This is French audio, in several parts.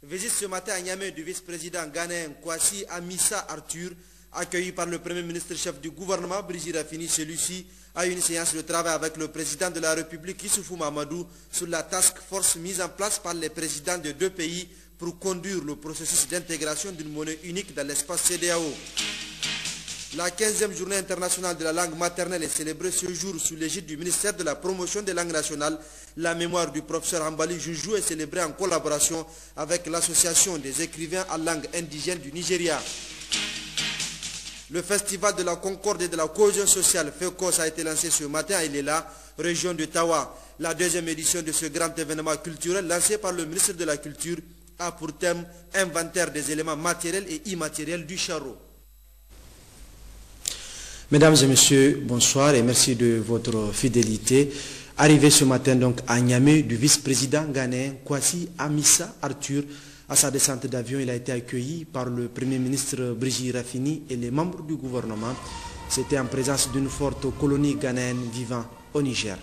Visite ce matin à Niamey du vice-président ghanéen Kwasi Amissa Arthur, accueilli par le Premier ministre chef du gouvernement Brigitte Raffini. Celui-ci a eu une séance de travail avec le président de la République Issoufou Mahamadou sur la task force mise en place par les présidents de deux pays pour conduire le processus d'intégration d'une monnaie unique dans l'espace CEDEAO. La 15e journée internationale de la langue maternelle est célébrée ce jour sous l'égide du ministère de la promotion des langues nationales. La mémoire du professeur Ambali Junju est célébrée en collaboration avec l'association des écrivains en langue indigène du Nigeria. Le festival de la concorde et de la cohésion sociale FECOS a été lancé ce matin à Ilela, région de Tawa. La deuxième édition de ce grand événement culturel lancé par le ministre de la Culture a pour thème inventaire des éléments matériels et immatériels du Charo. Mesdames et messieurs, bonsoir et merci de votre fidélité. Arrivé ce matin donc à Niamey du vice-président ghanéen Kwasi Amissa Arthur. À sa descente d'avion, il a été accueilli par le Premier ministre Brigitte Raffini et les membres du gouvernement. C'était en présence d'une forte colonie ghanéenne vivant au Niger.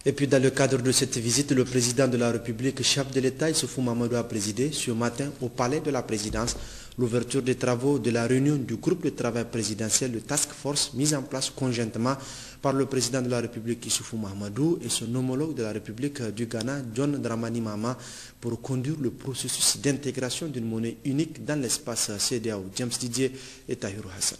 Et puis dans le cadre de cette visite, le président de la République, chef de l'État, Issoufou Mahamadou, a présidé ce matin au palais de la présidence l'ouverture des travaux de la réunion du groupe de travail présidentiel, le Task Force, mise en place conjointement par le président de la République, Issoufou Mahamadou, et son homologue de la République du Ghana, John Dramani Mahama, pour conduire le processus d'intégration d'une monnaie unique dans l'espace CEDEAO. James Didier et Tahiru Hassan.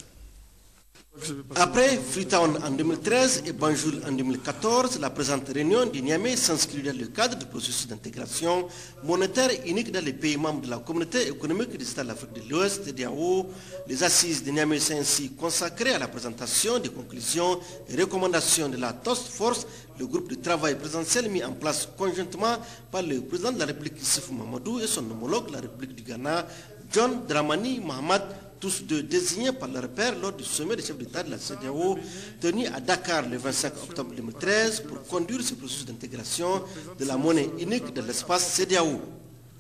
Après Freetown en 2013 et Banjul en 2014, la présente réunion de Niamey s'inscrit dans le cadre du processus d'intégration monétaire unique dans les pays membres de la communauté économique du Stade de l'Afrique de l'Ouest, CEDEAO. Les assises de Niamey sont ainsi consacrées à la présentation des conclusions et recommandations de la Task Force, le groupe de travail présidentiel mis en place conjointement par le président de la République Issoufou Mahamadou et son homologue de la République du Ghana, John Dramani Mahama, tous deux désignés par leur père lors du sommet des chefs d'État de la CEDEAO tenu à Dakar le 25 octobre 2013 pour conduire ce processus d'intégration de la monnaie unique de l'espace CEDEAO.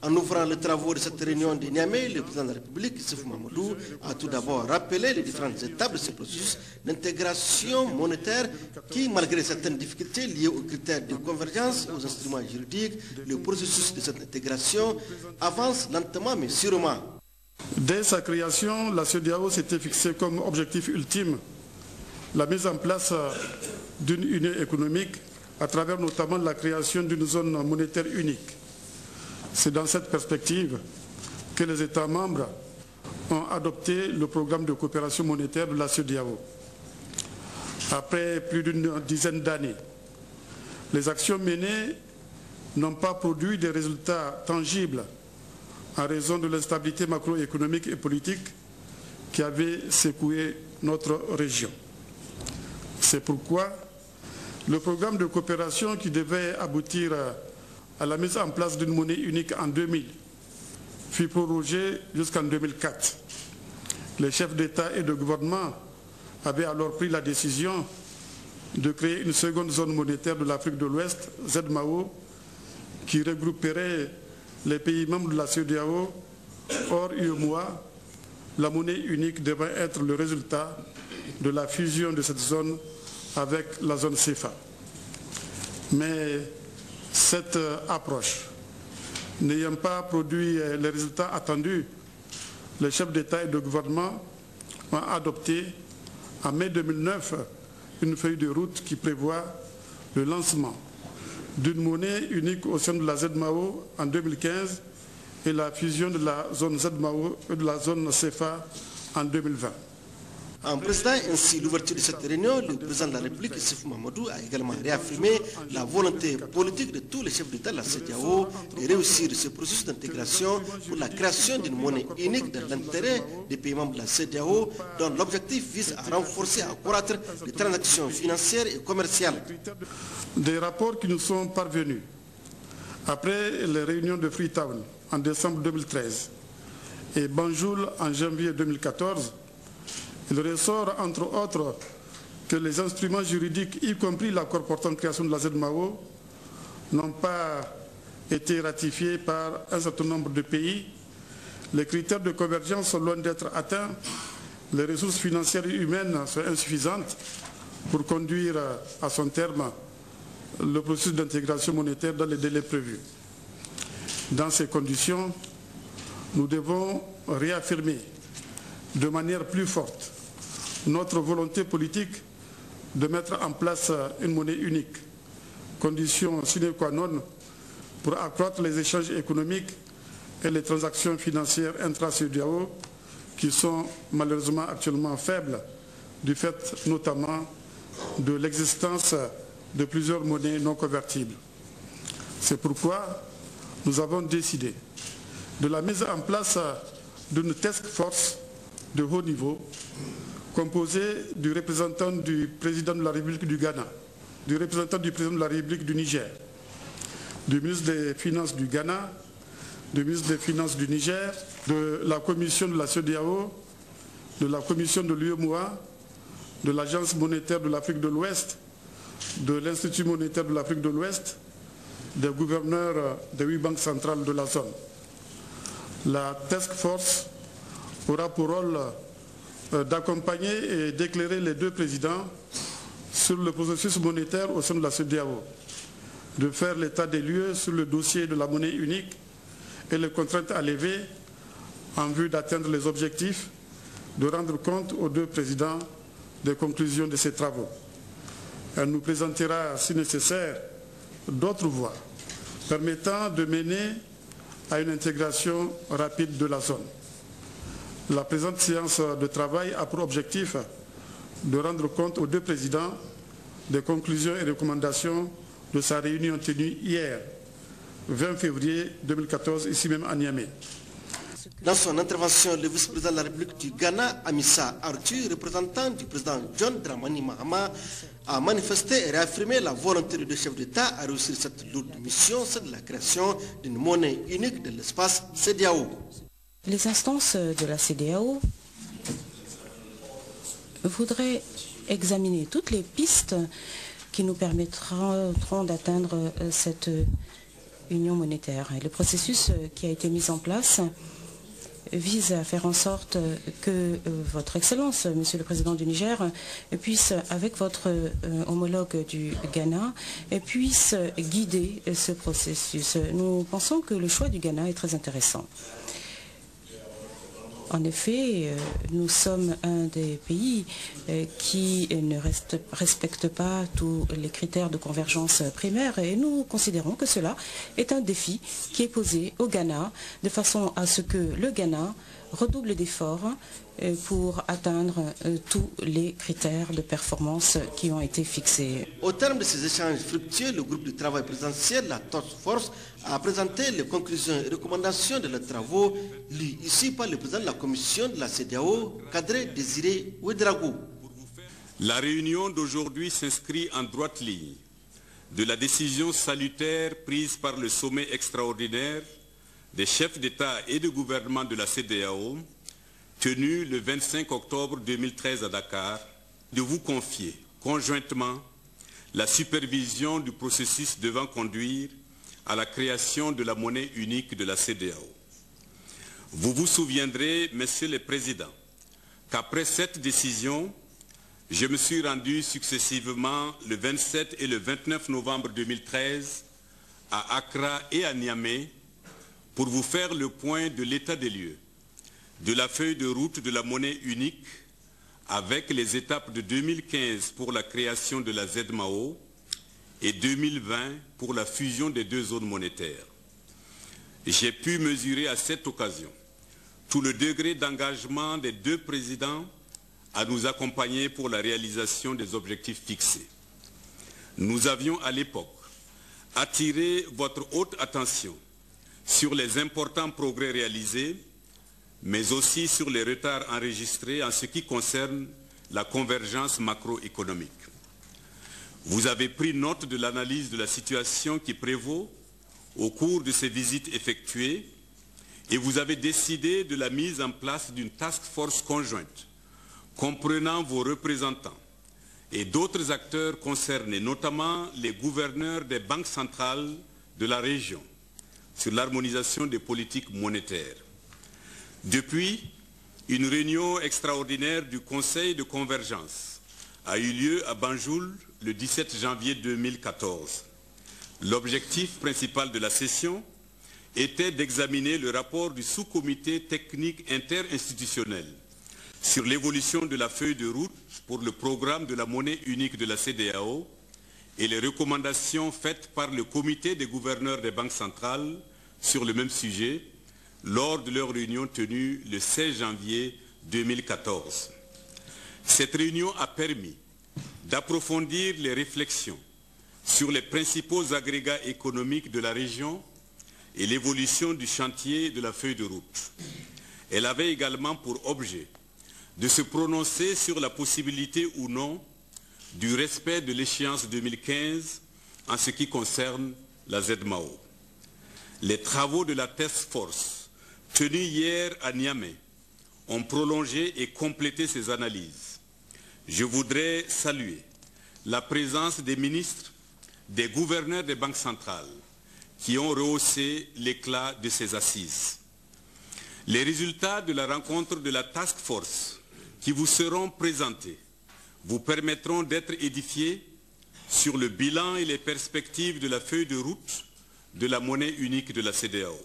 En ouvrant les travaux de cette réunion de Niamey, le président de la République, Issoufou Mahamadou, a tout d'abord rappelé les différentes étapes de ce processus d'intégration monétaire qui, malgré certaines difficultés liées aux critères de convergence et aux instruments juridiques, le processus de cette intégration avance lentement mais sûrement. Dès sa création, la CEDEAO s'était fixée comme objectif ultime la mise en place d'une union économique à travers notamment la création d'une zone monétaire unique. C'est dans cette perspective que les États membres ont adopté le programme de coopération monétaire de la CEDEAO. Après plus d'une dizaine d'années, les actions menées n'ont pas produit des résultats tangibles en raison de l'instabilité macroéconomique et politique qui avait secoué notre région. C'est pourquoi le programme de coopération qui devait aboutir à la mise en place d'une monnaie unique en 2000 fut prorogé jusqu'en 2004. Les chefs d'État et de gouvernement avaient alors pris la décision de créer une seconde zone monétaire de l'Afrique de l'Ouest, ZMAO, qui regrouperait les pays membres de la CEDEAO. Hors UEMOA, la monnaie unique devrait être le résultat de la fusion de cette zone avec la zone CFA. Mais cette approche n'ayant pas produit les résultats attendus, les chefs d'État et de gouvernement ont adopté en mai 2009 une feuille de route qui prévoit le lancement d'une monnaie unique au sein de la ZMAO en 2015 et la fusion de la zone ZMAO et de la zone CFA en 2020. En présidant ainsi l'ouverture de cette réunion, le président de la République, Issoufou Mahamadou, a également réaffirmé la volonté politique de tous les chefs d'État de la CEDEAO de réussir ce processus d'intégration pour la création d'une monnaie unique dans l'intérêt des pays membres de la CEDEAO, dont l'objectif vise à renforcer et à accroître les transactions financières et commerciales. Des rapports qui nous sont parvenus après les réunions de Freetown en décembre 2013 et Banjul en janvier 2014, il ressort entre autres que les instruments juridiques, y compris l'accord portant création de la ZMAO, n'ont pas été ratifiés par un certain nombre de pays. Les critères de convergence sont loin d'être atteints. Les ressources financières et humaines sont insuffisantes pour conduire à son terme le processus d'intégration monétaire dans les délais prévus. Dans ces conditions, nous devons réaffirmer de manière plus forte notre volonté politique de mettre en place une monnaie unique, condition sine qua non pour accroître les échanges économiques et les transactions financières intra-CEDEAO qui sont malheureusement actuellement faibles du fait notamment de l'existence de plusieurs monnaies non convertibles. C'est pourquoi nous avons décidé de la mise en place d'une task force de haut niveau composée du représentant du président de la République du Ghana, du représentant du président de la République du Niger, du ministre des Finances du Ghana, du ministre des Finances du Niger, de la commission de la CEDEAO, de la commission de l'UEMOA, de l'Agence monétaire de l'Afrique de l'Ouest, de l'Institut monétaire de l'Afrique de l'Ouest, des gouverneurs des 8 banques centrales de la zone. La task force aura pour rôle d'accompagner et d'éclairer les deux présidents sur le processus monétaire au sein de la CEDEAO, de faire l'état des lieux sur le dossier de la monnaie unique et les contraintes à lever en vue d'atteindre les objectifs, de rendre compte aux deux présidents des conclusions de ces travaux. Elle nous présentera, si nécessaire, d'autres voies permettant de mener à une intégration rapide de la zone. La présente séance de travail a pour objectif de rendre compte aux deux présidents des conclusions et recommandations de sa réunion tenue hier, 20 février 2014, ici même à Niamey. Dans son intervention, le vice-président de la République du Ghana, Amissa Arthur, représentant du président John Dramani Mahama, a manifesté et réaffirmé la volonté des deux chefs d'État à réussir cette lourde mission, c'est de la création d'une monnaie unique de l'espace CEDEAO. Les instances de la CEDEAO voudraient examiner toutes les pistes qui nous permettront d'atteindre cette union monétaire. Et le processus qui a été mis en place vise à faire en sorte que votre Excellence, Monsieur le Président du Niger, puisse, avec votre homologue du Ghana, puisse guider ce processus. Nous pensons que le choix du Ghana est très intéressant. En effet, nous sommes un des pays qui ne respecte pas tous les critères de convergence primaire et nous considérons que cela est un défi qui est posé au Ghana de façon à ce que le Ghana redouble d'efforts pour atteindre tous les critères de performance qui ont été fixés. Au terme de ces échanges fructueux, le groupe de travail présidentiel, la Task Force, a présenté les conclusions et recommandations de leurs travaux, lus ici par le président de la commission de la CEDEAO, Kadre Désiré Ouedraogo. La réunion d'aujourd'hui s'inscrit en droite ligne de la décision salutaire prise par le sommet extraordinaire des chefs d'État et de gouvernement de la CEDEAO, tenu le 25 octobre 2013 à Dakar, de vous confier conjointement la supervision du processus devant conduire à la création de la monnaie unique de la CEDEAO. Vous vous souviendrez, Messieurs les Présidents, qu'après cette décision, je me suis rendu successivement le 27 et le 29 novembre 2013 à Accra et à Niamey pour vous faire le point de l'état des lieux, de la feuille de route de la monnaie unique avec les étapes de 2015 pour la création de la ZMAO et 2020 pour la fusion des deux zones monétaires. J'ai pu mesurer à cette occasion tout le degré d'engagement des deux présidents à nous accompagner pour la réalisation des objectifs fixés. Nous avions à l'époque attiré votre haute attention sur les importants progrès réalisés, mais aussi sur les retards enregistrés en ce qui concerne la convergence macroéconomique. Vous avez pris note de l'analyse de la situation qui prévaut au cours de ces visites effectuées et vous avez décidé de la mise en place d'une task force conjointe comprenant vos représentants et d'autres acteurs concernés, notamment les gouverneurs des banques centrales de la région, sur l'harmonisation des politiques monétaires. Depuis, une réunion extraordinaire du Conseil de convergence a eu lieu à Banjul le 17 janvier 2014. L'objectif principal de la session était d'examiner le rapport du sous-comité technique interinstitutionnel sur l'évolution de la feuille de route pour le programme de la monnaie unique de la CEDEAO et les recommandations faites par le comité des gouverneurs des banques centrales sur le même sujet lors de leur réunion tenue le 16 janvier 2014. Cette réunion a permis d'approfondir les réflexions sur les principaux agrégats économiques de la région et l'évolution du chantier de la feuille de route. Elle avait également pour objet de se prononcer sur la possibilité ou non du respect de l'échéance 2015 en ce qui concerne la ZMAO. Les travaux de la task force tenus hier à Niamey ont prolongé et complété ces analyses. Je voudrais saluer la présence des ministres, des gouverneurs des banques centrales qui ont rehaussé l'éclat de ces assises. Les résultats de la rencontre de la task force qui vous seront présentés vous permettront d'être édifiés sur le bilan et les perspectives de la feuille de route de la monnaie unique de la CEDEAO.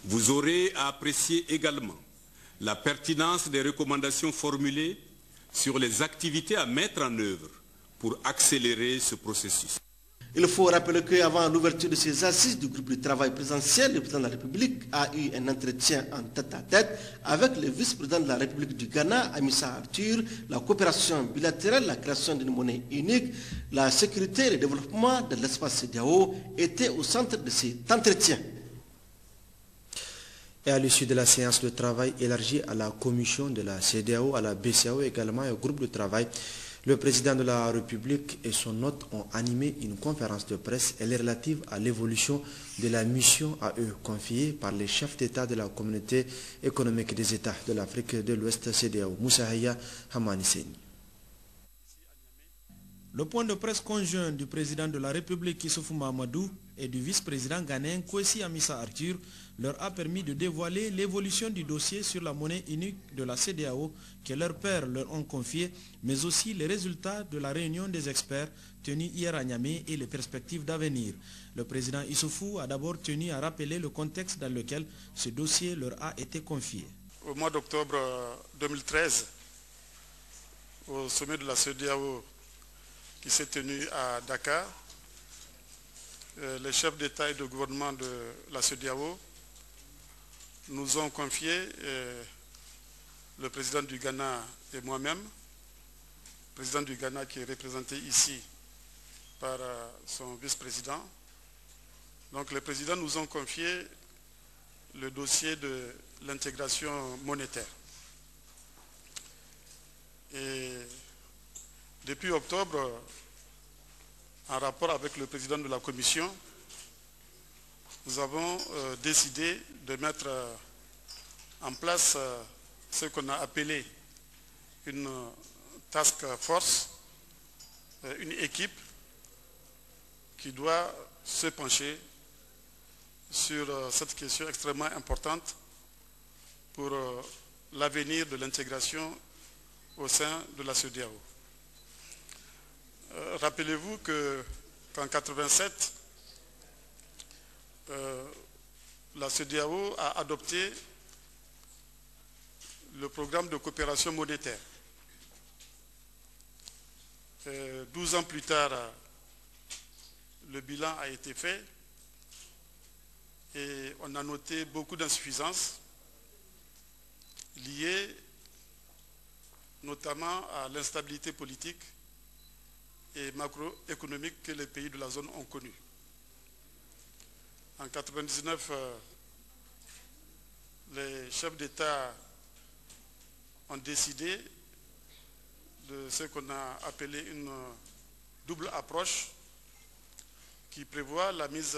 Vous aurez à apprécier également la pertinence des recommandations formulées sur les activités à mettre en œuvre pour accélérer ce processus. Il faut rappeler qu'avant l'ouverture de ces assises du groupe de travail présidentiel, le président de la République a eu un entretien en tête-à-tête avec le vice-président de la République du Ghana, Amissa Arthur. La coopération bilatérale, la création d'une monnaie unique, la sécurité et le développement de l'espace CEDEAO étaient au centre de cet entretien. Et à l'issue de la séance de travail élargie à la commission de la CEDEAO, à la BCEAO également et au groupe de travail, le président de la République et son hôte ont animé une conférence de presse. Elle est relative à l'évolution de la mission à eux confiée par les chefs d'État de la communauté économique des États de l'Afrique de l'Ouest CEDEAO. Moussa Haya Hamaniseni. Le point de presse conjoint du président de la République Issoufou Mahamadou et du vice-président ghanéen Kwesi Amissa Arthur leur a permis de dévoiler l'évolution du dossier sur la monnaie unique de la CEDEAO que leurs pairs leur ont confié, mais aussi les résultats de la réunion des experts tenue hier à Niamey et les perspectives d'avenir. Le président Issoufou a d'abord tenu à rappeler le contexte dans lequel ce dossier leur a été confié. Au mois d'octobre 2013, au sommet de la CEDEAO qui s'est tenu à Dakar, les chefs d'État et de gouvernement de la CEDEAO nous ont confié, le président du Ghana et moi-même, le président du Ghana qui est représenté ici par son vice-président. Donc les présidents nous ont confié le dossier de l'intégration monétaire. Et depuis octobre, en rapport avec le président de la Commission, nous avons décidé de mettre en place ce qu'on a appelé une task force, une équipe qui doit se pencher sur cette question extrêmement importante pour l'avenir de l'intégration au sein de la CEDEAO. Rappelez-vous qu'en 1987, la CEDEAO a adopté le programme de coopération monétaire. 12 ans plus tard, le bilan a été fait et on a noté beaucoup d'insuffisances liées notamment à l'instabilité politique et macroéconomique que les pays de la zone ont connue. En 1999, les chefs d'État ont décidé de ce qu'on a appelé une double approche qui prévoit la mise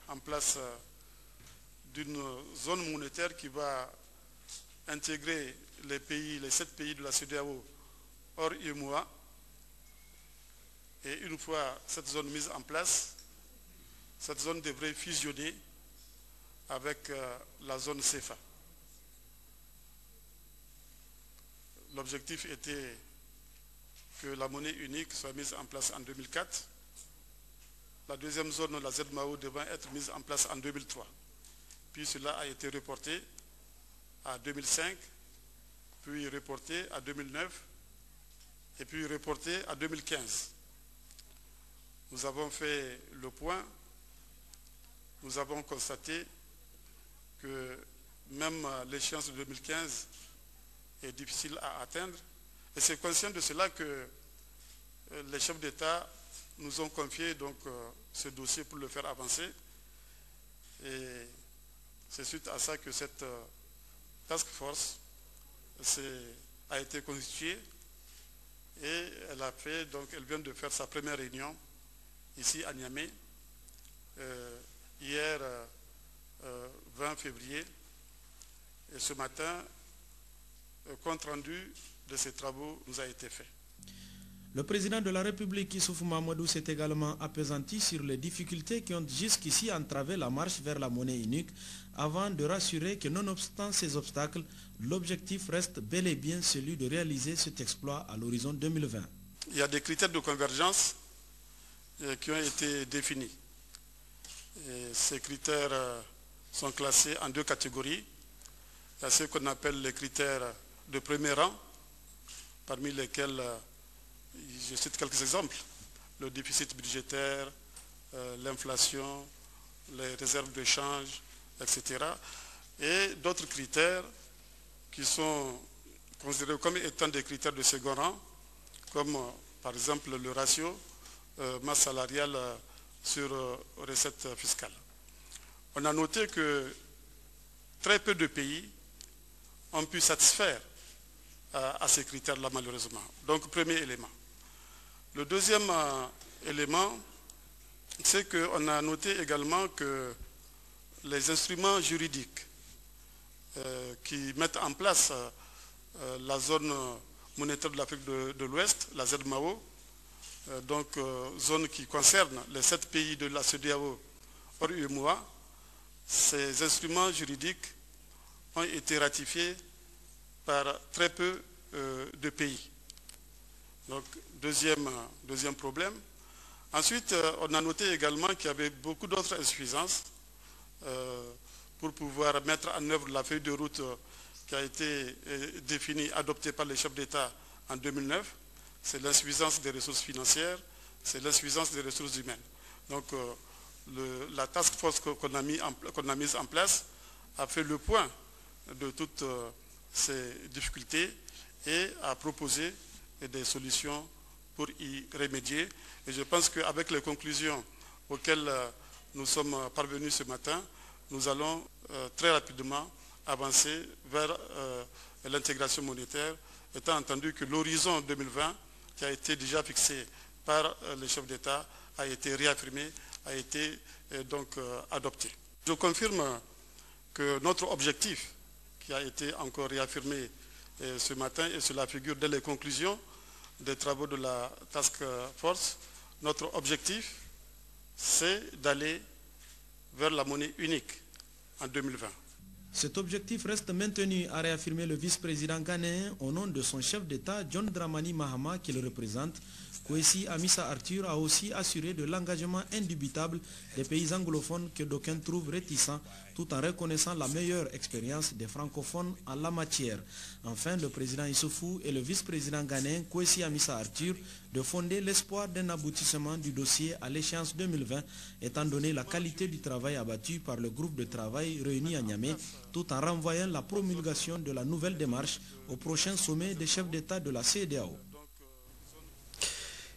en place d'une zone monétaire qui va intégrer les 7 pays de la CEDEAO hors UEMOA. Et une fois cette zone mise en place, cette zone devrait fusionner avec la zone CFA. L'objectif était que la monnaie unique soit mise en place en 2004. La deuxième zone, la ZMAO, devant être mise en place en 2003. Puis cela a été reporté à 2005, puis reporté à 2009, et puis reporté à 2015. Nous avons fait le point, nous avons constaté que même l'échéance de 2015 est difficile à atteindre. Et c'est conscient de cela que les chefs d'État nous ont confié donc ce dossier pour le faire avancer. Et c'est suite à ça que cette task force a été constituée et elle vient de faire sa première réunion ici à Niamey hier 20 février. Et ce matin, compte rendu de ces travaux nous a été fait. Le président de la République, Issoufou Mahamadou, s'est également appesanti sur les difficultés qui ont jusqu'ici entravé la marche vers la monnaie unique, avant de rassurer que nonobstant ces obstacles, l'objectif reste bel et bien celui de réaliser cet exploit à l'horizon 2020. Il y a des critères de convergence qui ont été définis. Et ces critères sont classés en 2 catégories. Il y a ce qu'on appelle les critères de premier rang, parmi lesquels je cite quelques exemples: le déficit budgétaire, l'inflation, les réserves de change, etc. Et d'autres critères qui sont considérés comme étant des critères de second rang, comme par exemple le ratio masse salariale sur recettes fiscales. On a noté que très peu de pays ont pu satisfaire à ces critères-là, malheureusement. Donc, premier élément. Le deuxième élément, c'est qu'on a noté également que les instruments juridiques qui mettent en place la zone monétaire de l'Afrique de l'Ouest, la ZMAO, donc zone qui concerne les 7 pays de la CEDEAO hors UEMOA, ces instruments juridiques ont été ratifiés par très peu de pays. Donc, deuxième problème. Ensuite, on a noté également qu'il y avait beaucoup d'autres insuffisances pour pouvoir mettre en œuvre la feuille de route qui a été définie, adoptée par les chefs d'État en 2009. C'est l'insuffisance des ressources financières, c'est l'insuffisance des ressources humaines. Donc, la task force qu'on a mise en place a fait le point de toutes ces difficultés et a proposé des solutions pour y remédier. Et je pense qu'avec les conclusions auxquelles nous sommes parvenus ce matin, nous allons très rapidement avancer vers l'intégration monétaire, étant entendu que l'horizon 2020, qui a été déjà fixé par les chefs d'État, a été réaffirmé, a été donc adopté. Je confirme que notre objectif, qui a été encore réaffirmé ce matin, et cela figure dès les conclusions des travaux de la Task Force, notre objectif, c'est d'aller vers la monnaie unique en 2020. Cet objectif reste maintenu, a réaffirmé le vice-président ghanéen au nom de son chef d'État, John Dramani Mahama, qui le représente. Kwesi Amissa Arthur a aussi assuré de l'engagement indubitable des pays anglophones que d'aucuns trouvent réticents, tout en reconnaissant la meilleure expérience des francophones en la matière. Enfin, le président Issoufou et le vice-président ghanéen Kwesi Amissa Arthur de fonder l'espoir d'un aboutissement du dossier à l'échéance 2020, étant donné la qualité du travail abattu par le groupe de travail réuni à Niamey, tout en renvoyant la promulgation de la nouvelle démarche au prochain sommet des chefs d'État de la CEDEAO.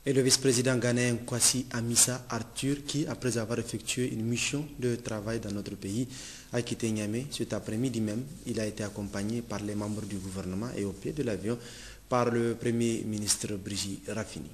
Et le vice-président ghanéen Kwasi Amissa Arthur, qui, après avoir effectué une mission de travail dans notre pays, a quitté Niamey cet après-midi même. Il a été accompagné par les membres du gouvernement et au pied de l'avion par le Premier ministre Brigitte Raffini.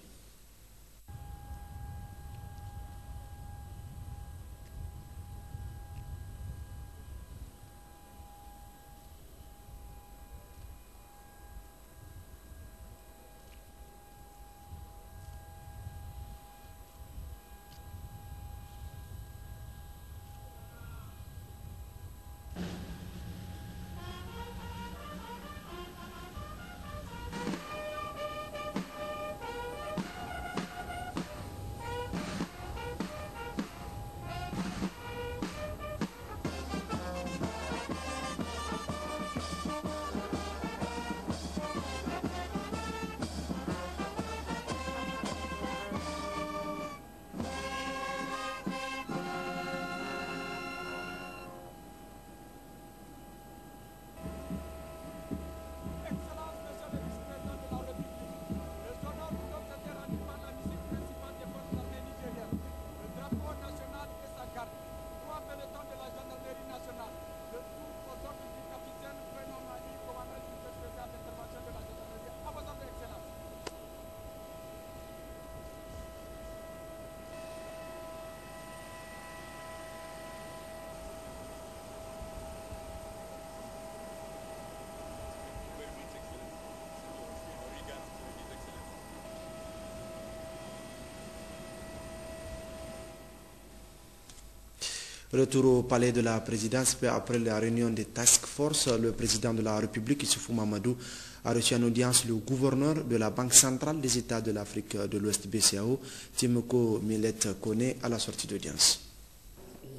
Retour au palais de la présidence, peu après la réunion des task force, le président de la République, Issoufou Mahamadou, a reçu en audience le gouverneur de la Banque centrale des États de l'Afrique de l'Ouest, BCAO, Timoko Millet Kone, à la sortie d'audience.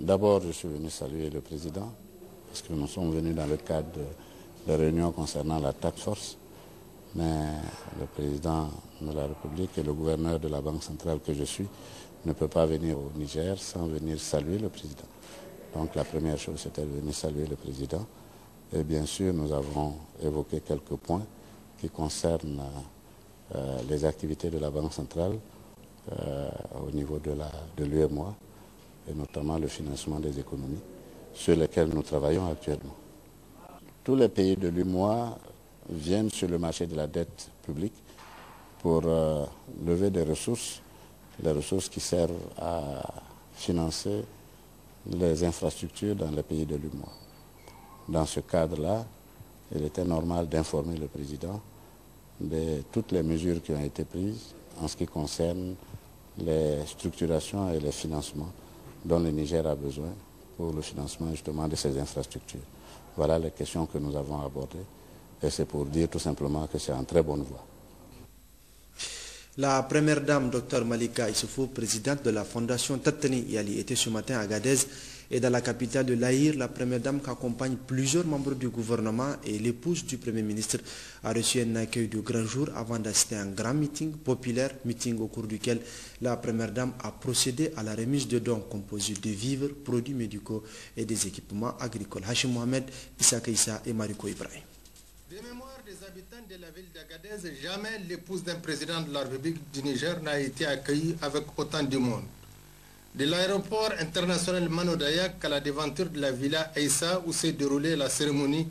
D'abord, je suis venu saluer le président, parce que nous sommes venus dans le cadre de réunion concernant la task force, mais le président de la République et le gouverneur de la Banque centrale que je suis ne peut pas venir au Niger sans venir saluer le président. Donc la première chose, c'était de venir saluer le président. Et bien sûr, nous avons évoqué quelques points qui concernent les activités de la Banque centrale au niveau de l'UEMOA, et notamment le financement des économies, sur lesquels nous travaillons actuellement. Tous les pays de l'UEMOA viennent sur le marché de la dette publique pour lever des ressources, les ressources qui servent à financer les infrastructures dans les pays de l'UEMOA. Dans ce cadre-là, il était normal d'informer le président de toutes les mesures qui ont été prises en ce qui concerne les structurations et les financements dont le Niger a besoin pour le financement justement de ces infrastructures. Voilà les questions que nous avons abordées et c'est pour dire tout simplement que c'est en très bonne voie. La première dame, Dr Malika Issoufou, présidente de la fondation Tatani Yali, était ce matin à Gadez et dans la capitale de l'Aïr. La première dame qui accompagne plusieurs membres du gouvernement et l'épouse du Premier ministre a reçu un accueil de grand jour avant d'assister à un grand meeting populaire, meeting au cours duquel la première dame a procédé à la remise de dons composés de vivres, produits médicaux et des équipements agricoles. Hachim Mohamed, Issa Keïssa et Mariko Ibrahim. De mémoire des habitants de la ville d'Agadez, jamais l'épouse d'un président de la République du Niger n'a été accueillie avec autant de monde. De l'aéroport international Mano Dayak à la devanture de la villa Aïssa où s'est déroulée la cérémonie,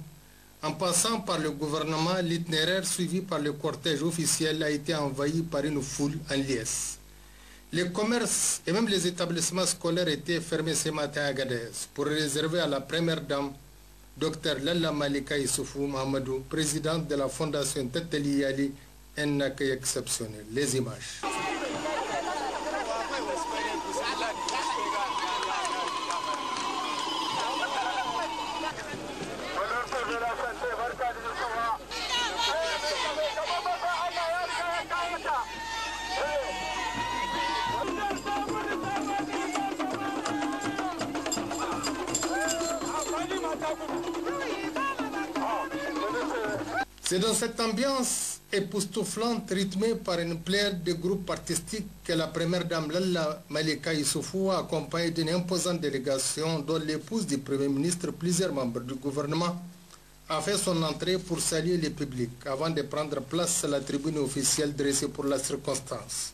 en passant par le gouvernement, l'itinéraire suivi par le cortège officiel a été envahi par une foule en liesse. Les commerces et même les établissements scolaires étaient fermés ce matin à Agadez pour réserver à la première dame, Dr Lalla Malika Issoufou Mahamadou, présidente de la fondation Tatali Yali, un accueil exceptionnel. Les images. C'est dans cette ambiance époustouflante rythmée par une pléiade de groupes artistiques que la première dame Lalla Malika Issoufou a accompagnée d'une imposante délégation dont l'épouse du Premier ministre, plusieurs membres du gouvernement, a fait son entrée pour saluer le public avant de prendre place à la tribune officielle dressée pour la circonstance.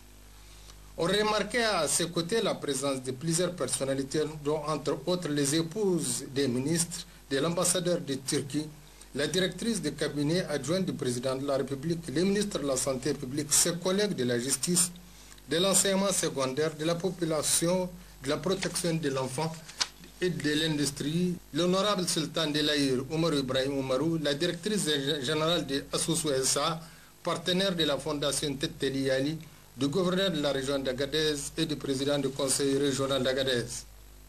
On remarquait à ses côtés la présence de plusieurs personnalités, dont entre autres les épouses des ministres, de l'ambassadeur de Turquie, la directrice de cabinet adjointe du président de la République, les ministres de la Santé publique, ses collègues de la justice, de l'enseignement secondaire, de la population, de la protection de l'enfant et de l'industrie, l'honorable sultan de l'Aïr, Omar Ibrahim Oumarou, la directrice générale de Assoussou SA, partenaire de la fondation Tetteli Ali, du gouverneur de la région d'Agadez et du président du conseil régional d'Agadez.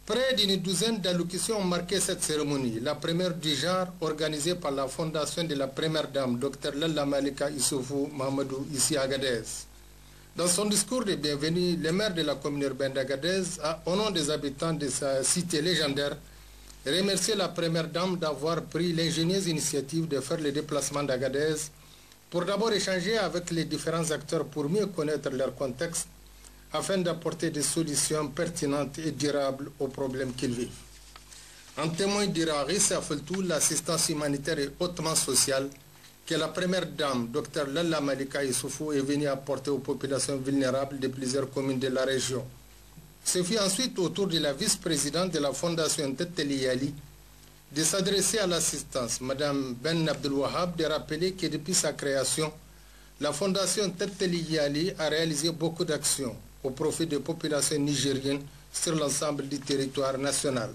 Près d'une douzaine d'allocutions ont marqué cette cérémonie, la première du genre organisée par la fondation de la première dame, Dr Lalla Malika Issoufou Mahamadou, ici à Agadez. Dans son discours de bienvenue, le maire de la commune urbaine d'Agadez a, au nom des habitants de sa cité légendaire, remercié la première dame d'avoir pris l'ingénieuse initiative de faire le déplacement d'Agadez pour d'abord échanger avec les différents acteurs pour mieux connaître leur contexte, afin d'apporter des solutions pertinentes et durables aux problèmes qu'ils vivent. En témoin dira Rissa Feltou, l'assistance humanitaire et hautement sociale que la première dame, Dr Lalla Malika Issoufou, est venue apporter aux populations vulnérables de plusieurs communes de la région. Ce fut ensuite au tour de la vice-présidente de la fondation Tetteli Ali de s'adresser à l'assistance, Mme Ben Abdel Wahab, de rappeler que depuis sa création, la fondation Tetteli Ali a réalisé beaucoup d'actions au profit des populations nigériennes sur l'ensemble du territoire national.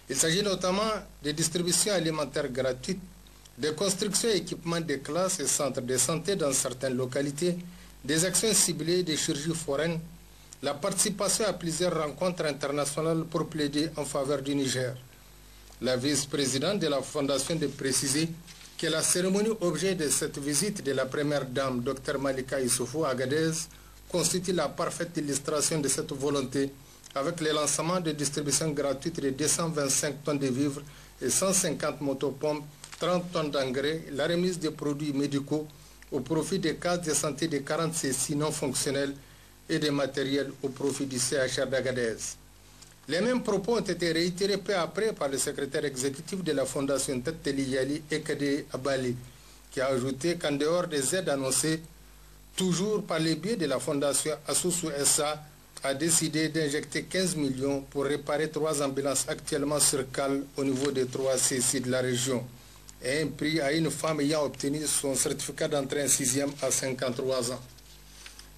Il s'agit notamment des distributions alimentaires gratuites, des constructions et équipements de classes et centres de santé dans certaines localités, des actions ciblées de chirurgie foraine, la participation à plusieurs rencontres internationales pour plaider en faveur du Niger. La vice-présidente de la fondation de préciser que la cérémonie objet de cette visite de la première dame, Dr Malika Issoufou à Agadez, constitue la parfaite illustration de cette volonté avec le lancement de distribution gratuite de 225 tonnes de vivres et 150 motopompes, 30 tonnes d'engrais, la remise des produits médicaux au profit des cases de santé de 40 CSI non fonctionnels et des matériels au profit du CHR d'Agadez. Les mêmes propos ont été réitérés peu après par le secrétaire exécutif de la fondation Tetteli Yali, Ekade Abali, qui a ajouté qu'en dehors des aides annoncées, toujours par le biais de la fondation Assoussou SA, a décidé d'injecter 15 millions pour réparer 3 ambulances actuellement sur cale au niveau des 3 CSI de la région, et un prix à une femme ayant obtenu son certificat d'entrée en 6e à 53 ans.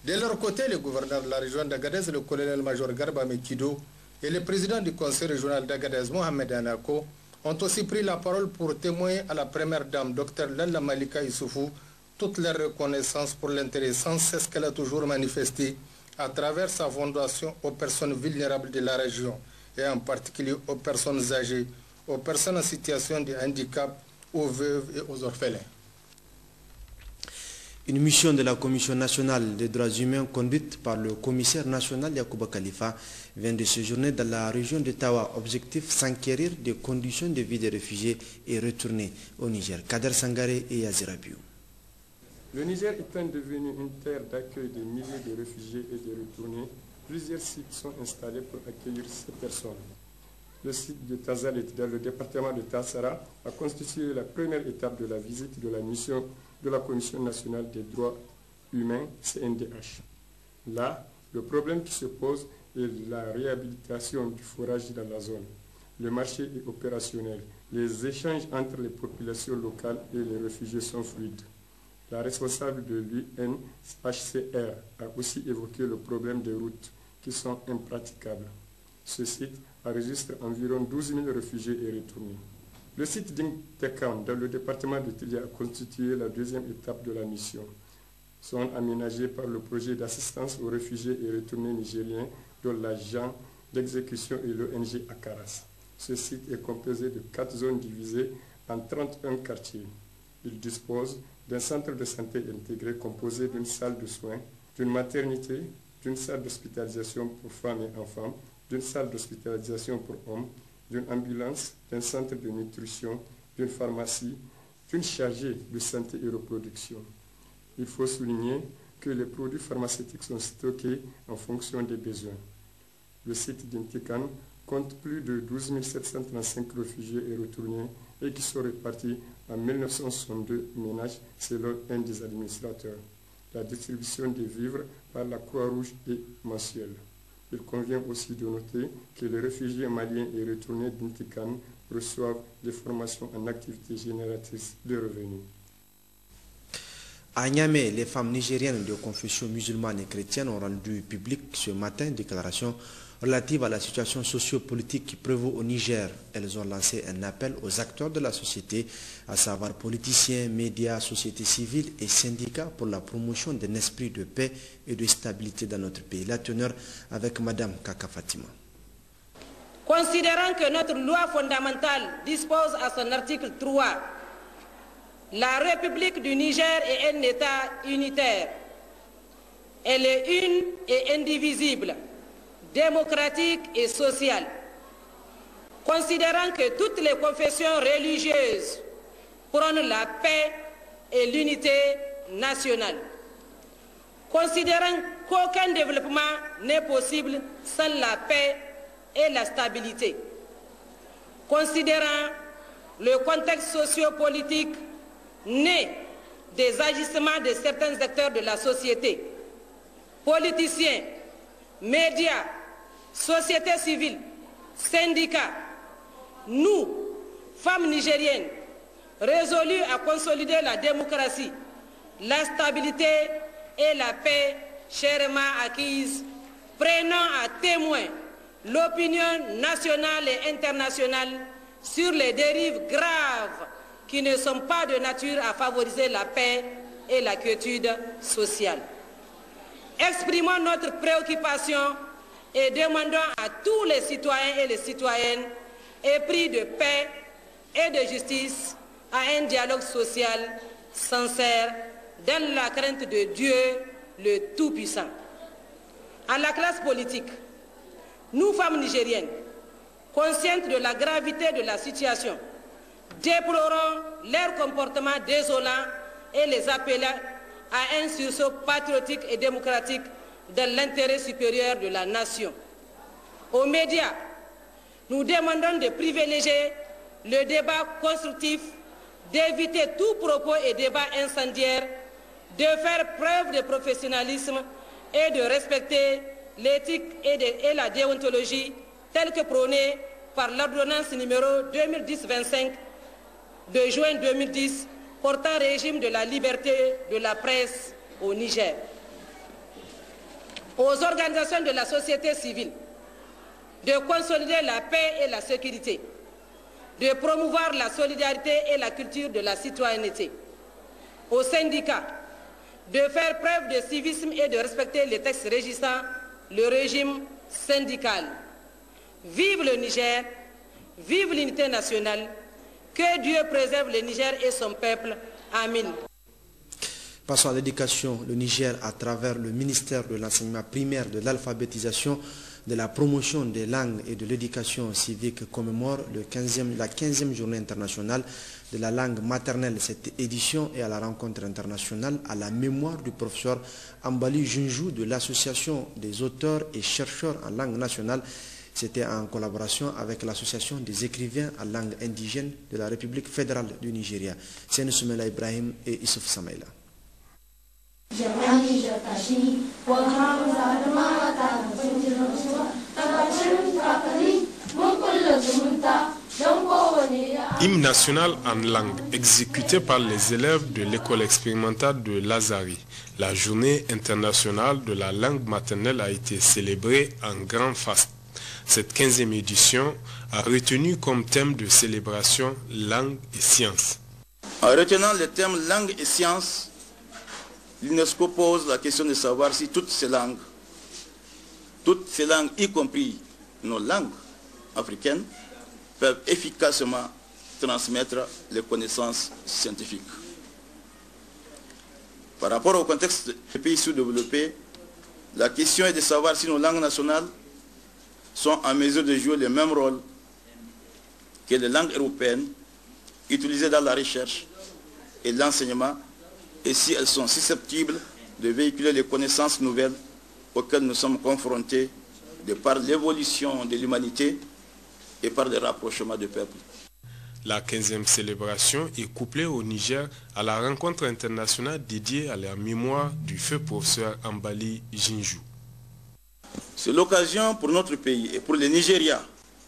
De leur côté, le gouverneur de la région d'Agadez, le colonel-major Garba Mekido, et le président du conseil régional d'Agadez, Mohamed Anako, ont aussi pris la parole pour témoigner à la première dame, Dr Lalla Malika Issoufou, toute leur reconnaissance pour l'intérêt sans cesse qu'elle a toujours manifesté à travers sa fondation aux personnes vulnérables de la région, et en particulier aux personnes âgées, aux personnes en situation de handicap, aux veuves et aux orphelins. Une mission de la Commission nationale des droits humains conduite par le commissaire national Yacouba Khalifa vient de séjourner dans la région de Tawa. Objectif, s'enquérir des conditions de vie des réfugiés et retourner au Niger. Kader Sangaré et Yazira Biou. Le Niger étant devenu une terre d'accueil de milliers de réfugiés et de retournés, plusieurs sites sont installés pour accueillir ces personnes. Le site de Tazalit, dans le département de Tassara, a constitué la première étape de la visite de la mission de la Commission nationale des droits humains, CNDH. Là, le problème qui se pose est la réhabilitation du forage dans la zone. Le marché est opérationnel. Les échanges entre les populations locales et les réfugiés sont fluides. La responsable de l'UNHCR a aussi évoqué le problème des routes qui sont impraticables. Ce site enregistre environ 12 000 réfugiés et retournés. Le site d'Intekan, dans le département de Tilia, a constitué la deuxième étape de la mission. Sont aménagés par le projet d'assistance aux réfugiés et retournés nigériens de l'agent d'exécution et l'ONG Akaras. Ce site est composé de 4 zones divisées en 31 quartiers. Il dispose d'un centre de santé intégré composé d'une salle de soins, d'une maternité, d'une salle d'hospitalisation pour femmes et enfants, d'une salle d'hospitalisation pour hommes, d'une ambulance, d'un centre de nutrition, d'une pharmacie, d'une chargée de santé et reproduction. Il faut souligner que les produits pharmaceutiques sont stockés en fonction des besoins. Le site d'Intikan compte plus de 12 735 réfugiés et retournés et qui sont répartis en 1962 ménages selon un des administrateurs. La distribution des vivres par la Croix-Rouge est mensuelle. Il convient aussi de noter que les réfugiés maliens et retournés d'Intikan reçoivent des formations en activités génératrices de revenus. À Niamey, les femmes nigériennes de confession musulmane et chrétienne ont rendu public ce matin une déclaration relative à la situation socio-politique qui prévaut au Niger. Elles ont lancé un appel aux acteurs de la société, à savoir politiciens, médias, sociétés civiles et syndicats pour la promotion d'un esprit de paix et de stabilité dans notre pays. La teneur avec Madame Kaka Fatima. Considérant que notre loi fondamentale dispose à son article 3, la République du Niger est un État unitaire. Elle est une et indivisible, démocratique et sociale. Considérant que toutes les confessions religieuses prônent la paix et l'unité nationale. Considérant qu'aucun développement n'est possible sans la paix et la stabilité. Considérant le contexte socio-politique né des agissements de certains acteurs de la société, politiciens, médias, société civile, syndicats, nous, femmes nigériennes, résolues à consolider la démocratie, la stabilité et la paix chèrement acquises, prenant à témoin l'opinion nationale et internationale sur les dérives graves qui ne sont pas de nature à favoriser la paix et la quiétude sociale. Exprimons notre préoccupation et demandons à tous les citoyens et les citoyennes épris de paix et de justice à un dialogue social sincère dans la crainte de Dieu, le Tout-Puissant. À la classe politique, nous, femmes nigériennes, conscientes de la gravité de la situation, déplorons leur comportement désolant et les appelons à un sursaut patriotique et démocratique dans l'intérêt supérieur de la nation. Aux médias, nous demandons de privilégier le débat constructif, d'éviter tout propos et débat incendiaire, de faire preuve de professionnalisme et de respecter l'éthique et la déontologie telle que prônée par l'ordonnance numéro 2010-25 de juin 2010 portant régime de la liberté de la presse au Niger. Aux organisations de la société civile de consolider la paix et la sécurité, de promouvoir la solidarité et la culture de la citoyenneté. Aux syndicats de faire preuve de civisme et de respecter les textes régissant le régime syndical. Vive le Niger, vive l'unité nationale, que Dieu préserve le Niger et son peuple. Amen. Passons à l'éducation. Le Niger, à travers le ministère de l'enseignement primaire, de l'alphabétisation, de la promotion des langues et de l'éducation civique, commémore la 15e journée internationale de la langue maternelle. Cette édition est à la rencontre internationale à la mémoire du professeur Ambali Junjou de l'Association des auteurs et chercheurs en langue nationale. C'était en collaboration avec l'Association des écrivains en langue indigène de la République fédérale du Nigeria. C'est Soumela Ibrahim et Issouf Samaïla. Hymne national en langue, exécuté par les élèves de l'école expérimentale de Lazari. La journée internationale de la langue maternelle a été célébrée en grand faste. Cette 15e édition a retenu comme thème de célébration langue et sciences. En retenant le thème langue et sciences, l'UNESCO pose la question de savoir si toutes ces langues, y compris nos langues africaines, peuvent efficacement transmettre les connaissances scientifiques. Par rapport au contexte des pays sous-développés, la question est de savoir si nos langues nationales sont en mesure de jouer le même rôle que les langues européennes utilisées dans la recherche et l'enseignement et si elles sont susceptibles de véhiculer les connaissances nouvelles auxquelles nous sommes confrontés de par l'évolution de l'humanité et par le rapprochement des peuples. La 15e célébration est couplée au Niger à la rencontre internationale dédiée à la mémoire du feu professeur Ambali Jinju. C'est l'occasion pour notre pays et pour le Nigeria,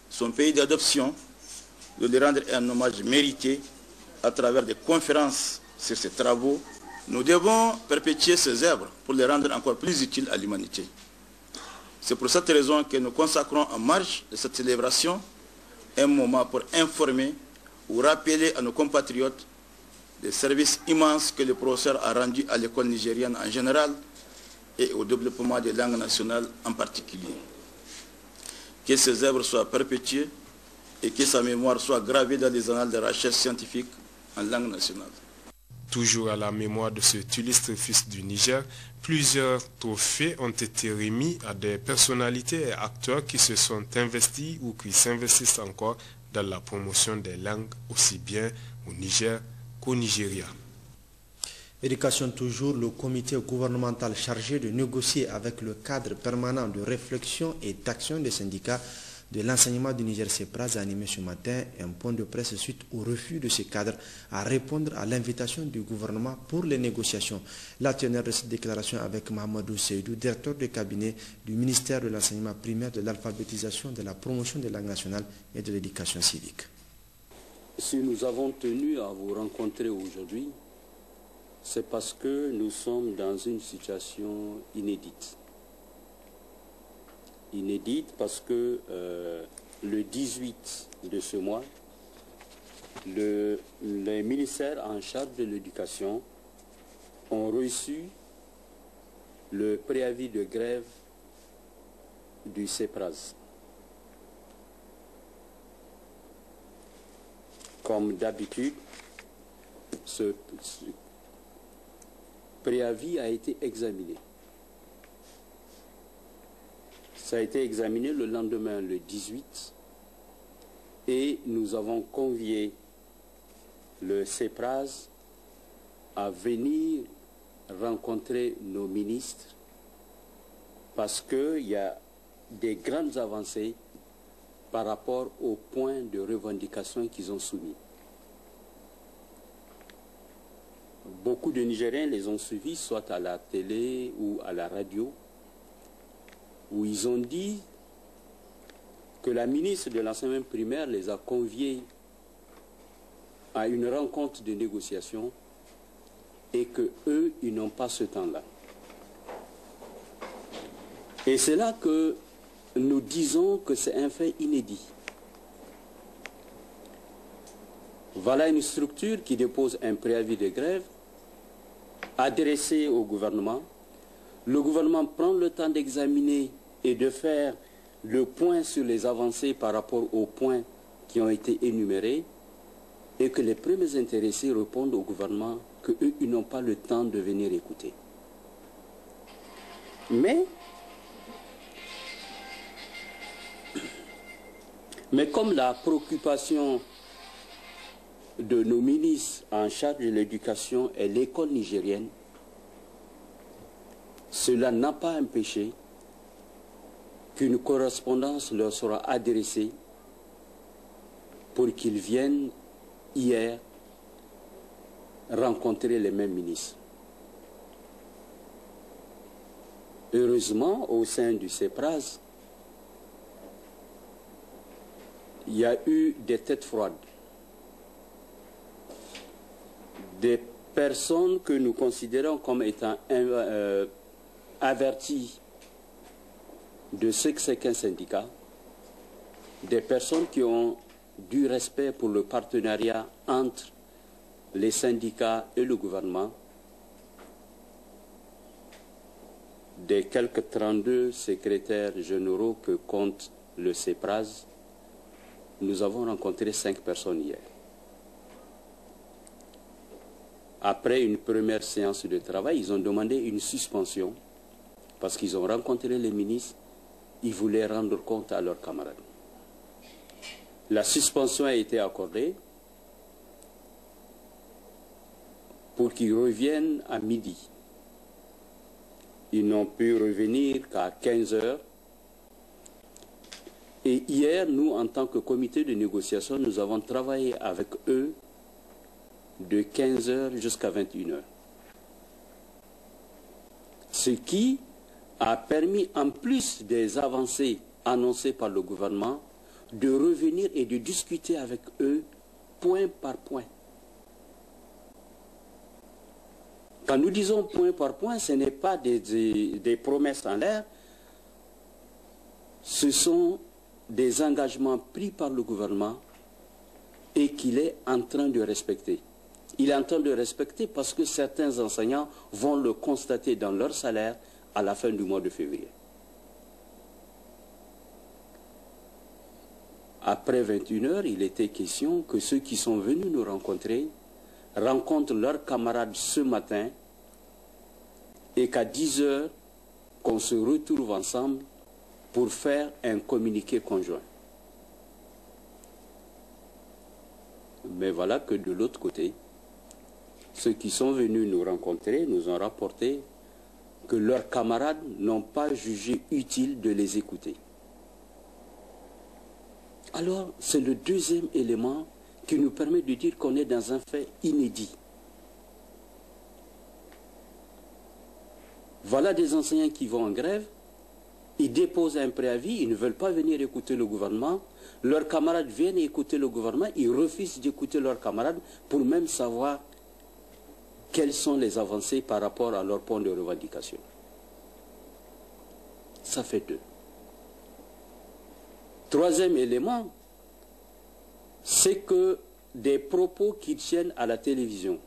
son pays d'adoption, de lui rendre un hommage mérité à travers des conférences sur ses travaux. Nous devons perpétuer ses œuvres pour les rendre encore plus utiles à l'humanité. C'est pour cette raison que nous consacrons en marge de cette célébration un moment pour informer ou rappeler à nos compatriotes les services immenses que le professeur a rendus à l'école nigérienne en général et au développement des langues nationales en particulier. Que ses œuvres soient perpétuées et que sa mémoire soit gravée dans les annales de recherche scientifique en langue nationale. Toujours à la mémoire de ce illustre fils du Niger, plusieurs trophées ont été remis à des personnalités et acteurs qui se sont investis ou qui s'investissent encore dans la promotion des langues aussi bien au Niger qu'au Nigeria. Éducation toujours, le comité gouvernemental chargé de négocier avec le cadre permanent de réflexion et d'action des syndicats de l'enseignement du Niger CEPRAS a animé ce matin un point de presse suite au refus de ce cadre à répondre à l'invitation du gouvernement pour les négociations. La teneur de cette déclaration avec Mahamadou Seydou, directeur de cabinet du ministère de l'enseignement primaire, de l'alphabétisation, de la promotion des langues nationales et de l'éducation civique. Si nous avons tenu à vous rencontrer aujourd'hui, c'est parce que nous sommes dans une situation inédite. Inédite parce que le 18 de ce mois, les ministères en charge de l'éducation ont reçu le préavis de grève du CEPRAS. Comme d'habitude, ce préavis a été examiné. Ça a été examiné le lendemain, le 18, et nous avons convié le CEPRAS à venir rencontrer nos ministres parce qu'il y a des grandes avancées par rapport aux points de revendication qu'ils ont soumis. Beaucoup de Nigériens les ont suivis, soit à la télé ou à la radio, où ils ont dit que la ministre de l'enseignement primaire les a conviés à une rencontre de négociation et qu'eux, ils n'ont pas ce temps-là. Et c'est là que nous disons que c'est un fait inédit. Voilà une structure qui dépose un préavis de grève adressé au gouvernement. Le gouvernement prend le temps d'examiner et de faire le point sur les avancées par rapport aux points qui ont été énumérés et que les premiers intéressés répondent au gouvernement qu'eux, ils n'ont pas le temps de venir écouter. Mais comme la préoccupation de nos ministres en charge de l'éducation est l'école nigérienne, cela n'a pas empêché qu'une correspondance leur sera adressée pour qu'ils viennent hier rencontrer les mêmes ministres. Heureusement, au sein du CEPRAS, il y a eu des têtes froides, des personnes que nous considérons comme étant averties de ce que c'est qu'un syndicat, des personnes qui ont du respect pour le partenariat entre les syndicats et le gouvernement, des quelques 32 secrétaires généraux que compte le CEPRAS, nous avons rencontré 5 personnes hier. Après une première séance de travail, ils ont demandé une suspension parce qu'ils ont rencontré les ministres, ils voulaient rendre compte à leurs camarades. La suspension a été accordée pour qu'ils reviennent à midi. Ils n'ont pu revenir qu'à 15 heures. Et hier, nous, en tant que comité de négociation, nous avons travaillé avec eux de 15 heures jusqu'à 21 heures. Ce qui a permis, en plus des avancées annoncées par le gouvernement, de revenir et de discuter avec eux point par point. Quand nous disons point par point, ce n'est pas des promesses en l'air, ce sont des engagements pris par le gouvernement et qu'il est en train de respecter. Il est en train de respecter parce que certains enseignants vont le constater dans leur salaire à la fin du mois de février. Après 21 heures, il était question que ceux qui sont venus nous rencontrer rencontrent leurs camarades ce matin et qu'à 10 heures, qu'on se retrouve ensemble pour faire un communiqué conjoint. Mais voilà que de l'autre côté, ceux qui sont venus nous rencontrer nous ont rapporté que leurs camarades n'ont pas jugé utile de les écouter. Alors, c'est le deuxième élément qui nous permet de dire qu'on est dans un fait inédit. Voilà des enseignants qui vont en grève, ils déposent un préavis, ils ne veulent pas venir écouter le gouvernement, leurs camarades viennent écouter le gouvernement, ils refusent d'écouter leurs camarades pour même savoir quelles sont les avancées par rapport à leur point de revendication. Ça fait deux. Troisième élément, c'est que des propos qui tiennent à la télévision,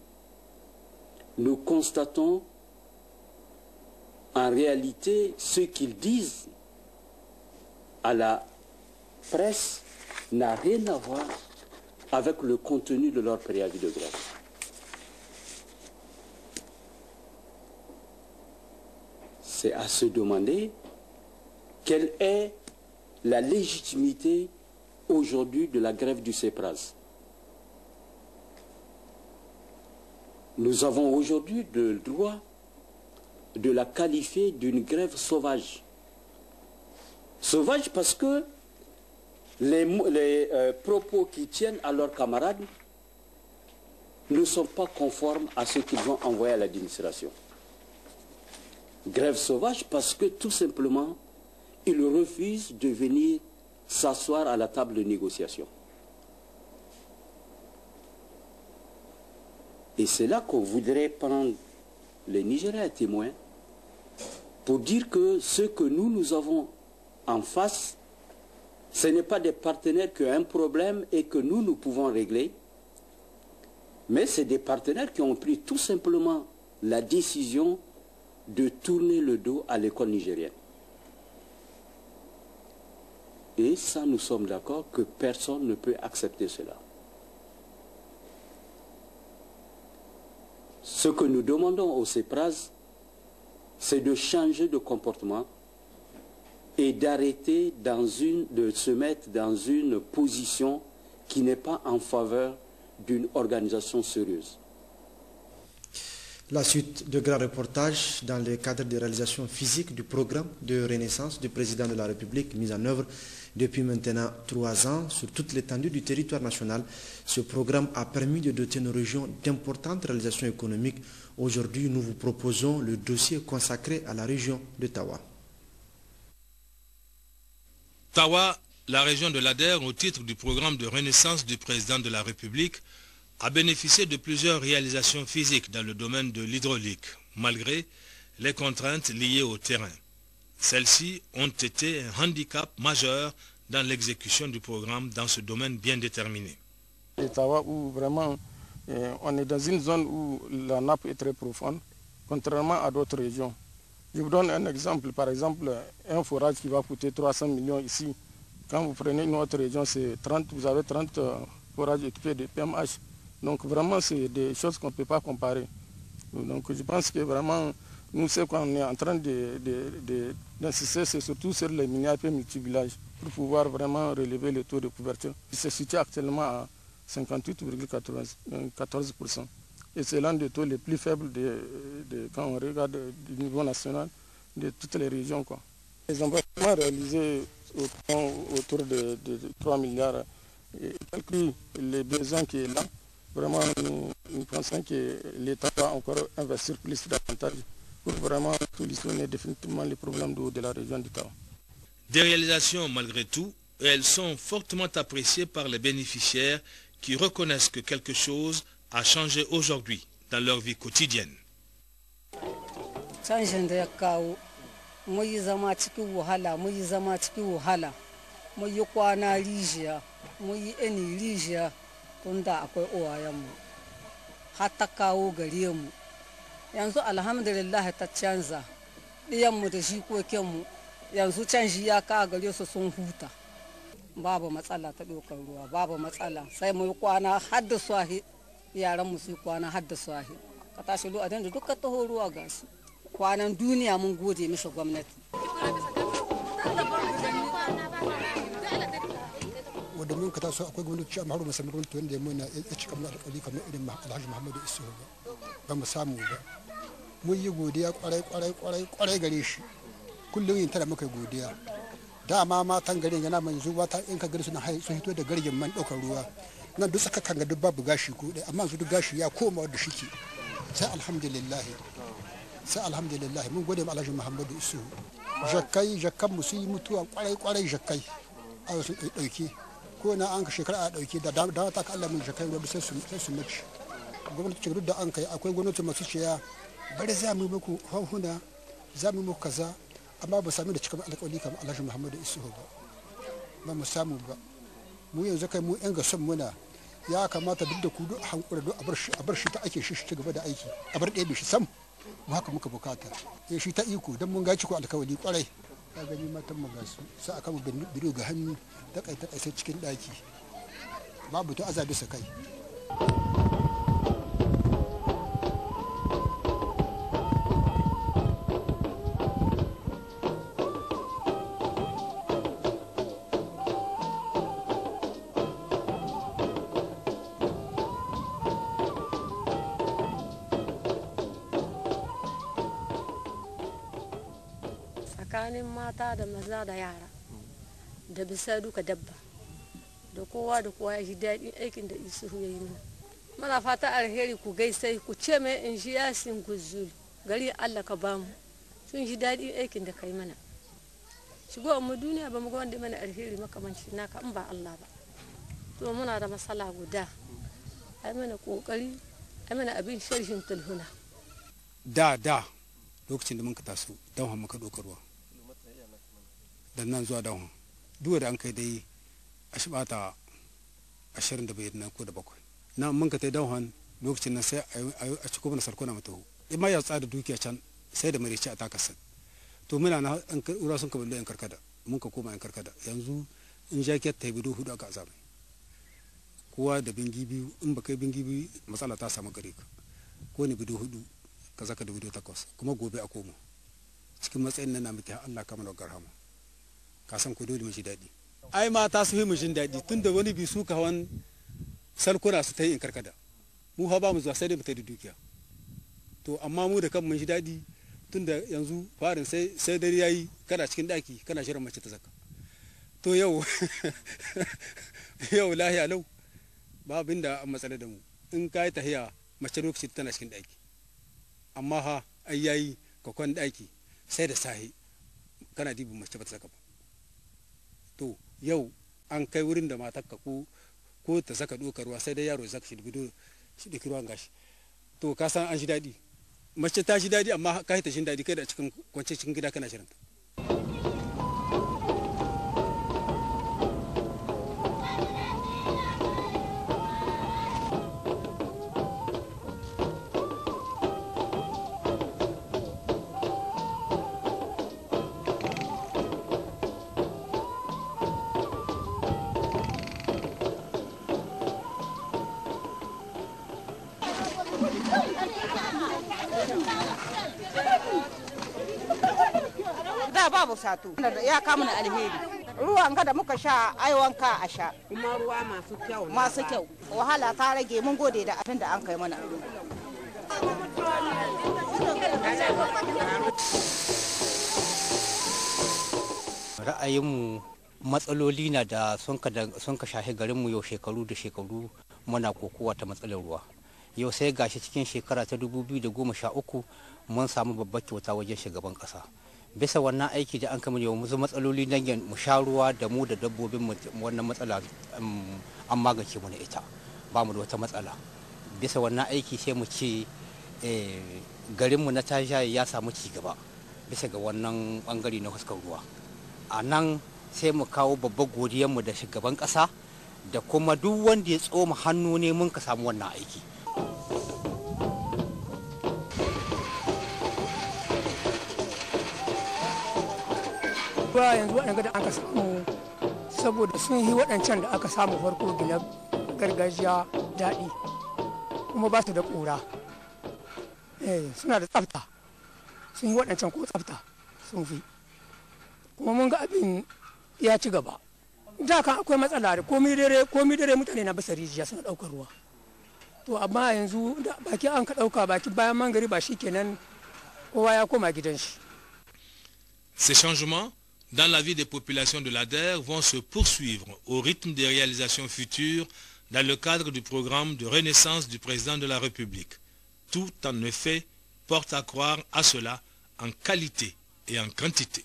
nous constatons en réalité ce qu'ils disent à la presse n'a rien à voir avec le contenu de leur préavis de grève. C'est à se demander quelle est la légitimité aujourd'hui de la grève du CEPRAS. Nous avons aujourd'hui le droit de la qualifier d'une grève sauvage. Sauvage parce que les propos qui tiennent à leurs camarades ne sont pas conformes à ce qu'ils vont envoyer à l'administration. Grève sauvage parce que tout simplement, ils refusent de venir s'asseoir à la table de négociation. Et c'est là qu'on voudrait prendre les Nigériens témoins pour dire que ce que nous avons en face, ce n'est pas des partenaires qui ont un problème et que nous pouvons régler, mais c'est des partenaires qui ont pris tout simplement la décision de tourner le dos à l'école nigérienne. Et ça, nous sommes d'accord que personne ne peut accepter cela. Ce que nous demandons au CEPRAS, c'est de changer de comportement et d'arrêter de se mettre dans une position qui n'est pas en faveur d'une organisation sérieuse. La suite de grands reportages dans le cadre de réalisation physique du programme de renaissance du président de la République mis en œuvre depuis maintenant 3 ans sur toute l'étendue du territoire national. Ce programme a permis de doter nos régions d'importantes réalisations économiques. Aujourd'hui, nous vous proposons le dossier consacré à la région de Tawa. Tawa, la région de l'Ader, au titre du programme de renaissance du président de la République, a bénéficié de plusieurs réalisations physiques dans le domaine de l'hydraulique, malgré les contraintes liées au terrain. Celles-ci ont été un handicap majeur dans l'exécution du programme dans ce domaine bien déterminé. Et Tawa, où vraiment on est dans une zone où la nappe est très profonde, contrairement à d'autres régions. Je vous donne un exemple. Par exemple, un forage qui va coûter 300 millions ici. Quand vous prenez une autre région, vous avez 30 forages équipés de PMH. Donc vraiment, c'est des choses qu'on ne peut pas comparer. Donc je pense que vraiment, nous, ce qu'on est en train d'insister, c'est surtout sur les mini-AP multivillages pour pouvoir vraiment relever le taux de couverture. Il se situe actuellement à 58,14%. et c'est l'un des taux les plus faibles quand on regarde du niveau national de toutes les régions, quoi. Les investissements réalisés autour de 3 milliards, tel que les besoins qui est là, vraiment nous pensons que l'État va encore investir plus davantage pour vraiment solutionner définitivement les problèmes d'eau de la région du Tawa. Des réalisations malgré tout, et elles sont fortement appréciées par les bénéficiaires qui reconnaissent que quelque chose a changé aujourd'hui dans leur vie quotidienne. Yanzu alhamdulillah ta canza ɗiyanmu da jikokinmu yanzu canji ya ka gare su sun huta babu matsala ta ɗaukar ruwa babu matsala sai mu yi kwana har da swahi yaran mu su yi kwana har da swahi ka tashi ruwa da duka taho ruwa ga su kwanan duniya mun gode mishi gwamnati wanda mun ka taso akwai gwamnati a maharu musamman gwamnati wanda ya muna ya cika mana alƙali kamar irin Alhaji Muhammadu Isuhu ba mu samu ba mun yi godiya kwarai gare shi kullum yin tara muka godiya dama matan garin yana mai zuwa ta in ka gari suna sun hito da gargin man ɗaukar ruwa nan duk saka kan ga duk babu gashi ko dai amma su duk gashi ya koma wanda shike sai alhamdulillah mun gode ma Alhaji Muhammadu Isuhu jakkan mu su yi mutuwa kwarai jakkai a sun ɗauke ko na an ka shekara a ɗauke da dama ta ka Allah mun jakkai ruwa sai su mace gwamnati ce duk da an kai akwai gwamnati masu ciya bari za mu muku hanhuna za mu muku kaza amma ba sami da cika alƙawari kamar Alhaji Muhammadu Isuhu ba mu samu ba mu yanzu kai mu yan gason muna ya kamata duk da ku duk hankura duk a bar shi ta ake shi ci gaba da aiki a bar ɗaya shi sam mu haka muka bukata ya shi ta iko don mun gaci ku alƙawari kwarai ka gani matan mu gasu sai aka mu bidiyo ga hannu ta kai cikin ɗaki babu ta azabi sa kai tsakanin mata da maza da yara da bisa duka dabba da kowa ya ji daɗin aikin da Isuhu ya yi mana. Muna fata alheri ku gaisai ku ce mai in shi yasin guzul gari Allah ka bamu sun ji daɗin aikin da kai mana. Shigo mu duniya ba mu ga wanda mana alheri makamanci naka in ba Allah ba. To muna da matsala guda ai mana kokari ai mana abin sharhin tulhuna. Da lokacin da mun ka taso don muka dokarwa dan nan zuwa dawon duwa da an kai dai a shi bata 25 nan ko da 7 na mun ka tai dawon lokacin nan sai a ci kuma sarkona mata in ma ya tsada dukiya can sai da marici a takasa to muna na an ura sun kaballo yan karkada mun ka koma yan karkada yanzu in jakiyar ta bido hudu aka azabai kowa da bingi biyu in ba kai bingi biyu matsala ta samu gare ka ko ne bido hudu ka zaka da bido 8 kuma gobe a komo cikin matsayin nan na muke Allah kamar garhama ka san ko dole mu ji daɗi ai mata su yi mu jin daɗi tunda wani bi su ka hawan salkuna su ta yi in karkada mu ha ba mu zuwa sai dai mu ta da dukiya to amma mu da kan mun ji daɗi tunda yanzu farin sai dare yayi kana cikin daki kana shirin mace ta zaka to yau lahiya lau ba abin da an matsala da mu in ka yi tahiya mace lokaci tana cikin daki amma ha ai yayi kakon daki sai da sahi kana dibin mace ba ta saka ba to yau an kai wurin da matarka ko ta saka dokar ruwa sai dai yaro ya saka shi bido shi da ruwan gashi to ka san an shi daɗi mace ta shi daɗi amma ka ta shi daɗi kai da cikin kwance cikin gida kana shirin ta da babu sato ya kama na alheri ruwan ga da muka sha ai wanka a sha kuma ruwa masu kyau wahala ta rage mun gode da abin da an kai mana Ra'ayinmu matsaloli na da sun ka shahi garinmu yau shekaru da shekaru muna kokowa ta matsalar ruwa. Yau sai gashi cikin shekara ta 2013 mun samu babbar kyauta wajen shugaban kasa. Bisa wannan aiki da an kama yau musu matsaloli nan mu sha ruwa da mu da dabbobin wannan matsala an magance mu na ita. Ba mu da wata matsala. Bisa wannan aiki sai mu ce garinmu na Tajaye ya samu ci gaba bisa ga wannan bangare na huskar ruwa. A nan sai mu kawo babbar godiyarmu da shugaban ƙasa da kuma duk wanda ya tsoma hannu ne mun ka samu wannan aiki. Ba yanzu waɗanda da aka samu saboda sun yi waɗancan da aka samu farko gina gargajiya daɗi kuma ba su da ƙura. Suna da tsafta sun yi waɗancan ko tsafta sun fi. Kuma mun ga abin ya ci gaba. Da kan akwai matsala da komi dare mutane na bisa rijiya suna ɗaukar ruwa. To amma yanzu da baki an ka ɗauka baki bayan mangari ba shi kenan kowa ya koma gidan shi. Ces changements dans la vie des populations de l'ADER vont se poursuivre au rythme des réalisations futures dans le cadre du programme de renaissance du président de la République. Tout en effet porte à croire à cela en qualité et en quantité.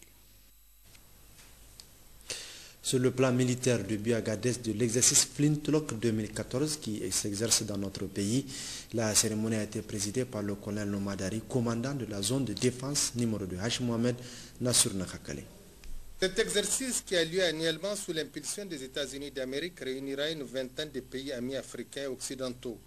Sur le plan militaire du Agadez de l'exercice Flintlock 2014 qui s'exerce dans notre pays, la cérémonie a été présidée par le colonel Nomadari, commandant de la zone de défense numéro 2, H. Mohamed Nassour Nakakale. Cet exercice qui a lieu annuellement sous l'impulsion des États-Unis d'Amérique réunira une vingtaine de pays amis africains et occidentaux.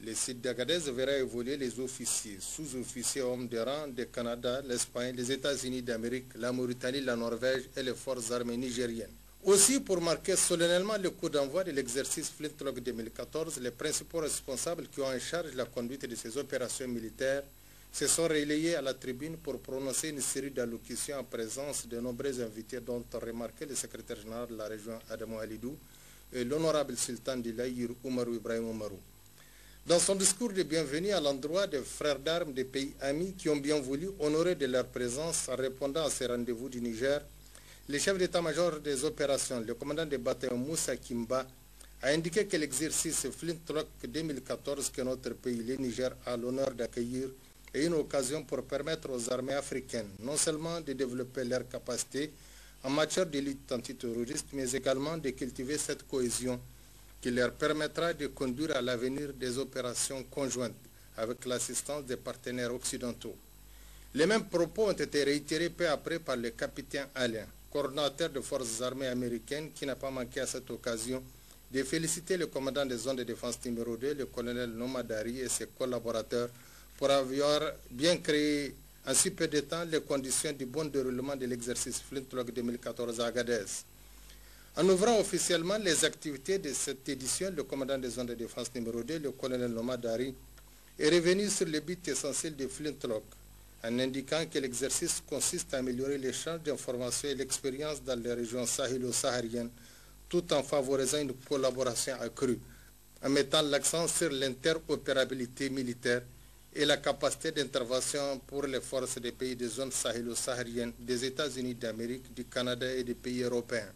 Le site d'Agadez verra évoluer les officiers, sous-officiers, hommes de rang du Canada, l'Espagne, les États-Unis d'Amérique, la Mauritanie, la Norvège et les forces armées nigériennes. Aussi, pour marquer solennellement le coup d'envoi de l'exercice Flintlock 2014, les principaux responsables qui ont en charge la conduite de ces opérations militaires se sont relayés à la tribune pour prononcer une série d'allocutions en présence de nombreux invités dont ont remarqué le secrétaire général de la région Adamo Alidou et l'honorable sultan de l'Aïr Oumarou Ibrahim Oumarou. Dans son discours de bienvenue à l'endroit des frères d'armes des pays amis qui ont bien voulu honorer de leur présence en répondant à ces rendez-vous du Niger, le chef d'état-major des opérations, le commandant des bataillons Moussa Kimba, a indiqué que l'exercice Flintlock 2014 que notre pays, le Niger, a l'honneur d'accueillir est une occasion pour permettre aux armées africaines non seulement de développer leurs capacités en matière de lutte antiterroriste, mais également de cultiver cette cohésion qui leur permettra de conduire à l'avenir des opérations conjointes avec l'assistance des partenaires occidentaux. Les mêmes propos ont été réitérés peu après par le capitaine Alain, coordonnateur des forces armées américaines, qui n'a pas manqué à cette occasion de féliciter le commandant des zones de défense numéro 2, le colonel Nomadari et ses collaborateurs pour avoir bien créé en si peu de temps les conditions du bon déroulement de l'exercice Flintlock 2014 à Agadez. En ouvrant officiellement les activités de cette édition, le commandant des zones de défense numéro 2, le colonel Nomadari, est revenu sur le but essentiel de Flintlock, en indiquant que l'exercice consiste à améliorer l'échange d'informations et l'expérience dans les régions sahélo-sahariennes, tout en favorisant une collaboration accrue, en mettant l'accent sur l'interopérabilité militaire et la capacité d'intervention pour les forces des pays des zones sahélo-sahariennes, des États-Unis d'Amérique, du Canada et des pays européens.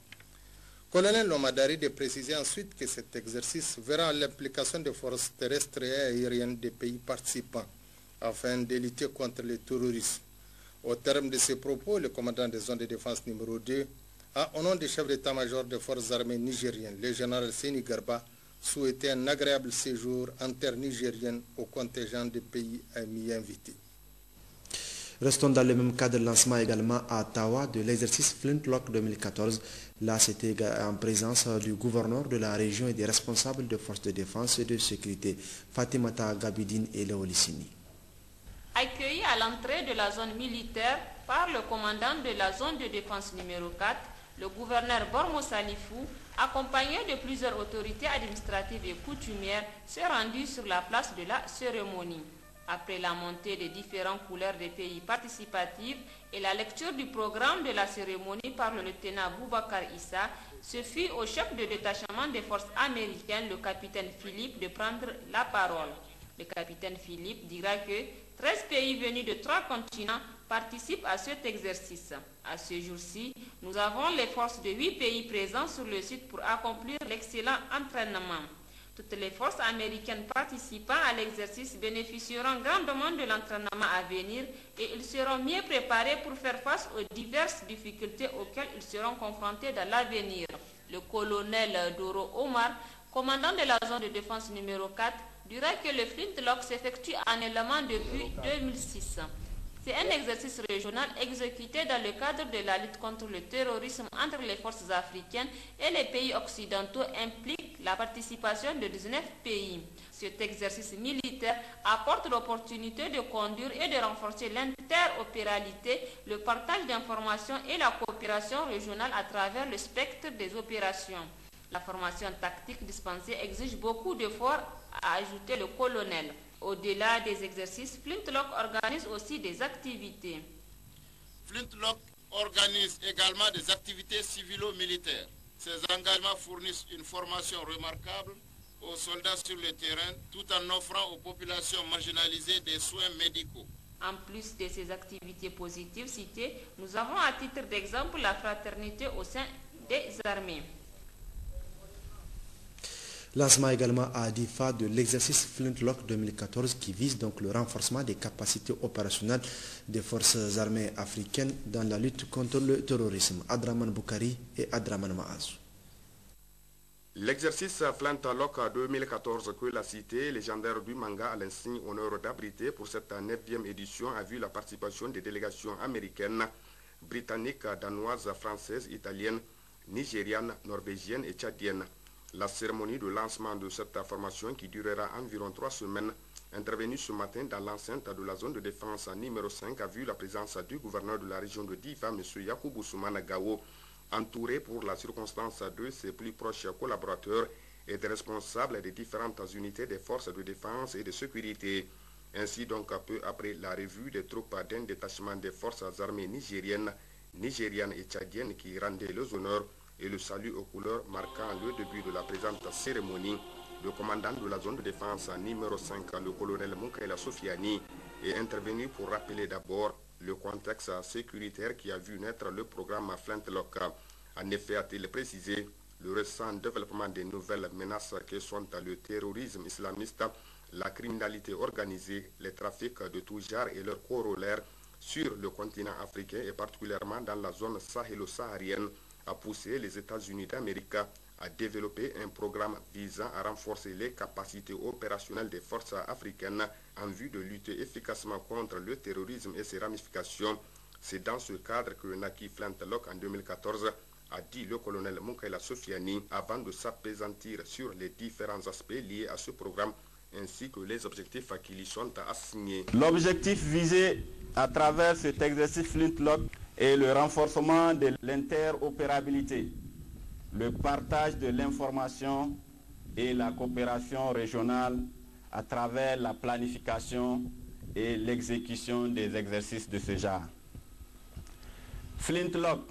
Colonel Nomadari de préciser ensuite que cet exercice verra l'implication des forces terrestres et aériennes des pays participants, afin de lutter contre le terrorisme. Au terme de ces propos, le commandant des zones de défense numéro 2 a, au nom du chef d'état-major des forces armées nigériennes, le général Seni Garba, souhaité un agréable séjour en terre nigérienne au contingent des pays amis invités. Restons dans le même cadre de lancement également à Ottawa de l'exercice Flintlock 2014. Là, c'était en présence du gouverneur de la région et des responsables des forces de défense et de sécurité, Fatimata Gabidine et Léo Lissini. Accueilli à l'entrée de la zone militaire par le commandant de la zone de défense numéro 4, le gouverneur Bormo Salifou, accompagné de plusieurs autorités administratives et coutumières, s'est rendu sur la place de la cérémonie. Après la montée des différentes couleurs des pays participatifs et la lecture du programme de la cérémonie par le lieutenant Boubacar Issa, ce fut au chef de détachement des forces américaines, le capitaine Philippe, de prendre la parole. Le capitaine Philippe dira que 13 pays venus de 3 continents participent à cet exercice. À ce jour-ci, nous avons les forces de 8 pays présents sur le site pour accomplir l'excellent entraînement. Toutes les forces américaines participant à l'exercice bénéficieront grandement de l'entraînement à venir et ils seront mieux préparés pour faire face aux diverses difficultés auxquelles ils seront confrontés dans l'avenir. Le colonel Doro Omar, commandant de la zone de défense numéro 4, dira que le Flintlock s'effectue annuellement depuis 2006. C'est un exercice régional exécuté dans le cadre de la lutte contre le terrorisme entre les forces africaines et les pays occidentaux implique la participation de 19 pays. Cet exercice militaire apporte l'opportunité de conduire et de renforcer l'interopérabilité, le partage d'informations et la coopération régionale à travers le spectre des opérations. La formation tactique dispensée exige beaucoup d'efforts, a ajouté le colonel. Au-delà des exercices, Flintlock organise aussi des activités. Flintlock organise également des activités civilo-militaires. Ces engagements fournissent une formation remarquable aux soldats sur le terrain tout en offrant aux populations marginalisées des soins médicaux. En plus de ces activités positives citées, nous avons à titre d'exemple la fraternité au sein des armées. Lancement également à Adifa de l'exercice Flintlock 2014 qui vise donc le renforcement des capacités opérationnelles des forces armées africaines dans la lutte contre le terrorisme. Adraman Boukari et Adraman Maazou. L'exercice Flintlock 2014 que la cité légendaire du manga a l'insigne honneur d'abriter pour cette 9e édition a vu la participation des délégations américaines, britanniques, danoises, françaises, italiennes, nigérianes, norvégiennes et tchadiennes. La cérémonie de lancement de cette formation qui durera environ 3 semaines, intervenue ce matin dans l'enceinte de la zone de défense numéro 5, a vu la présence du gouverneur de la région de Difa, M. Yakubu Soumana Gao, entouré pour la circonstance de ses plus proches collaborateurs et des responsables des différentes unités des forces de défense et de sécurité. Ainsi donc, peu après la revue des troupes d'un détachement des forces armées nigériennes et tchadiennes qui rendaient les honneurs et le salut aux couleurs marquant le début de la présente cérémonie, le commandant de la zone de défense numéro 5, le colonel Moukaila Sofiani, est intervenu pour rappeler d'abord le contexte sécuritaire qui a vu naître le programme Flintlock. En effet, a-t-il précisé, le récent développement des nouvelles menaces que sont le terrorisme islamiste, la criminalité organisée, les trafics de tout genre et leurs corollaires sur le continent africain et particulièrement dans la zone sahélo-saharienne a poussé les États-Unis d'Amérique à développer un programme visant à renforcer les capacités opérationnelles des forces africaines en vue de lutter efficacement contre le terrorisme et ses ramifications. C'est dans ce cadre que naquit Flintlock en 2014, a dit le colonel Moukaila Sofiani, avant de s'appesantir sur les différents aspects liés à ce programme ainsi que les objectifs qui lui sont assignés. L'objectif visé à travers cet exercice Flintlock est le renforcement de l'interopérabilité, le partage de l'information et la coopération régionale à travers la planification et l'exécution des exercices de ce genre. Flintlock,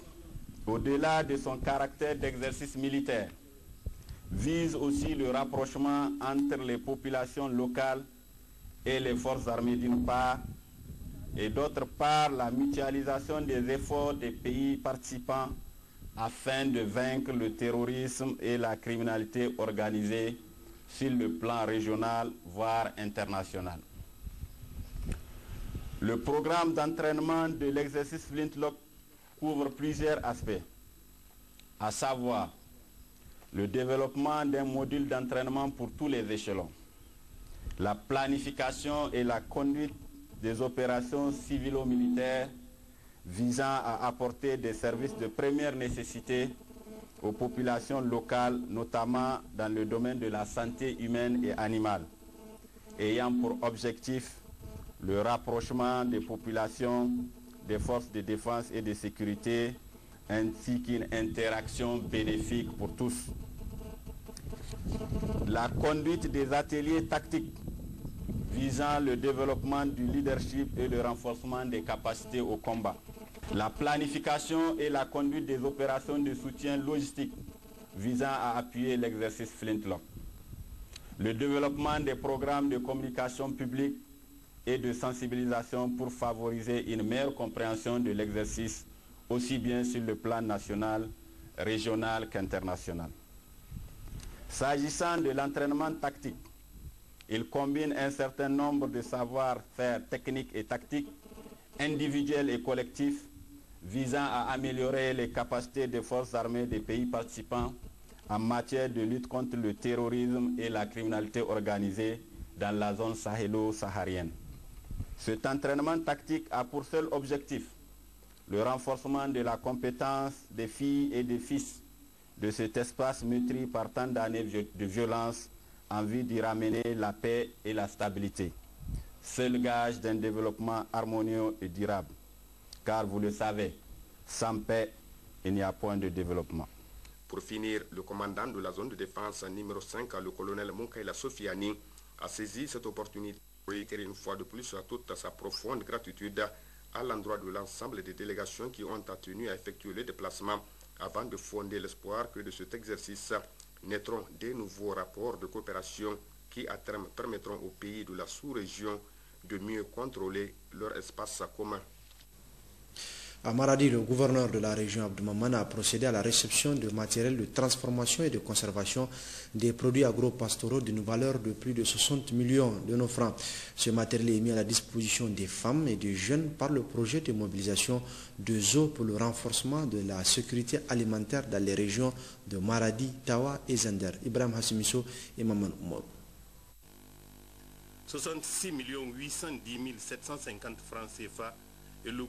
au-delà de son caractère d'exercice militaire, vise aussi le rapprochement entre les populations locales et les forces armées d'une part, et d'autre part la mutualisation des efforts des pays participants afin de vaincre le terrorisme et la criminalité organisée sur le plan régional, voire international. Le programme d'entraînement de l'exercice Flintlock couvre plusieurs aspects, à savoir le développement d'un module d'entraînement pour tous les échelons, la planification et la conduite des opérations civilo-militaires visant à apporter des services de première nécessité aux populations locales, notamment dans le domaine de la santé humaine et animale, ayant pour objectif le rapprochement des populations, des forces de défense et de sécurité, ainsi qu'une interaction bénéfique pour tous. La conduite des ateliers tactiques visant le développement du leadership et le renforcement des capacités au combat. La planification et la conduite des opérations de soutien logistique visant à appuyer l'exercice Flintlock. le développement des programmes de communication publique et de sensibilisation pour favoriser une meilleure compréhension de l'exercice, aussi bien sur le plan national, régional qu'international. S'agissant de l'entraînement tactique, il combine un certain nombre de savoir-faire techniques et tactiques, individuels et collectifs, visant à améliorer les capacités des forces armées des pays participants en matière de lutte contre le terrorisme et la criminalité organisée dans la zone sahélo-saharienne. Cet entraînement tactique a pour seul objectif le renforcement de la compétence des filles et des fils de cet espace meurtri par tant d'années de violence en vue d'y ramener la paix et la stabilité, seul gage d'un développement harmonieux et durable. Car vous le savez, sans paix, il n'y a point de développement. Pour finir, le commandant de la zone de défense numéro 5, le colonel Moukaila Sofiani, a saisi cette opportunité pour écrire une fois de plus à toute sa profonde gratitude à l'endroit de l'ensemble des délégations qui ont tenu à effectuer le déplacement avant de fonder l'espoir que de cet exercice naîtront des nouveaux rapports de coopération qui à terme permettront aux pays de la sous-région de mieux contrôler leur espace commun. À Maradi, le gouverneur de la région Abdoumaman a procédé à la réception de matériel de transformation et de conservation des produits agro-pastoraux d'une valeur de plus de 60 millions de nos francs. Ce matériel est mis à la disposition des femmes et des jeunes par le projet de mobilisation de ZO pour le renforcement de la sécurité alimentaire dans les régions de Maradi, Tawa et Zender. Ibrahim Hassimisso et Maman Oumar. 66 810 750 francs CFA et le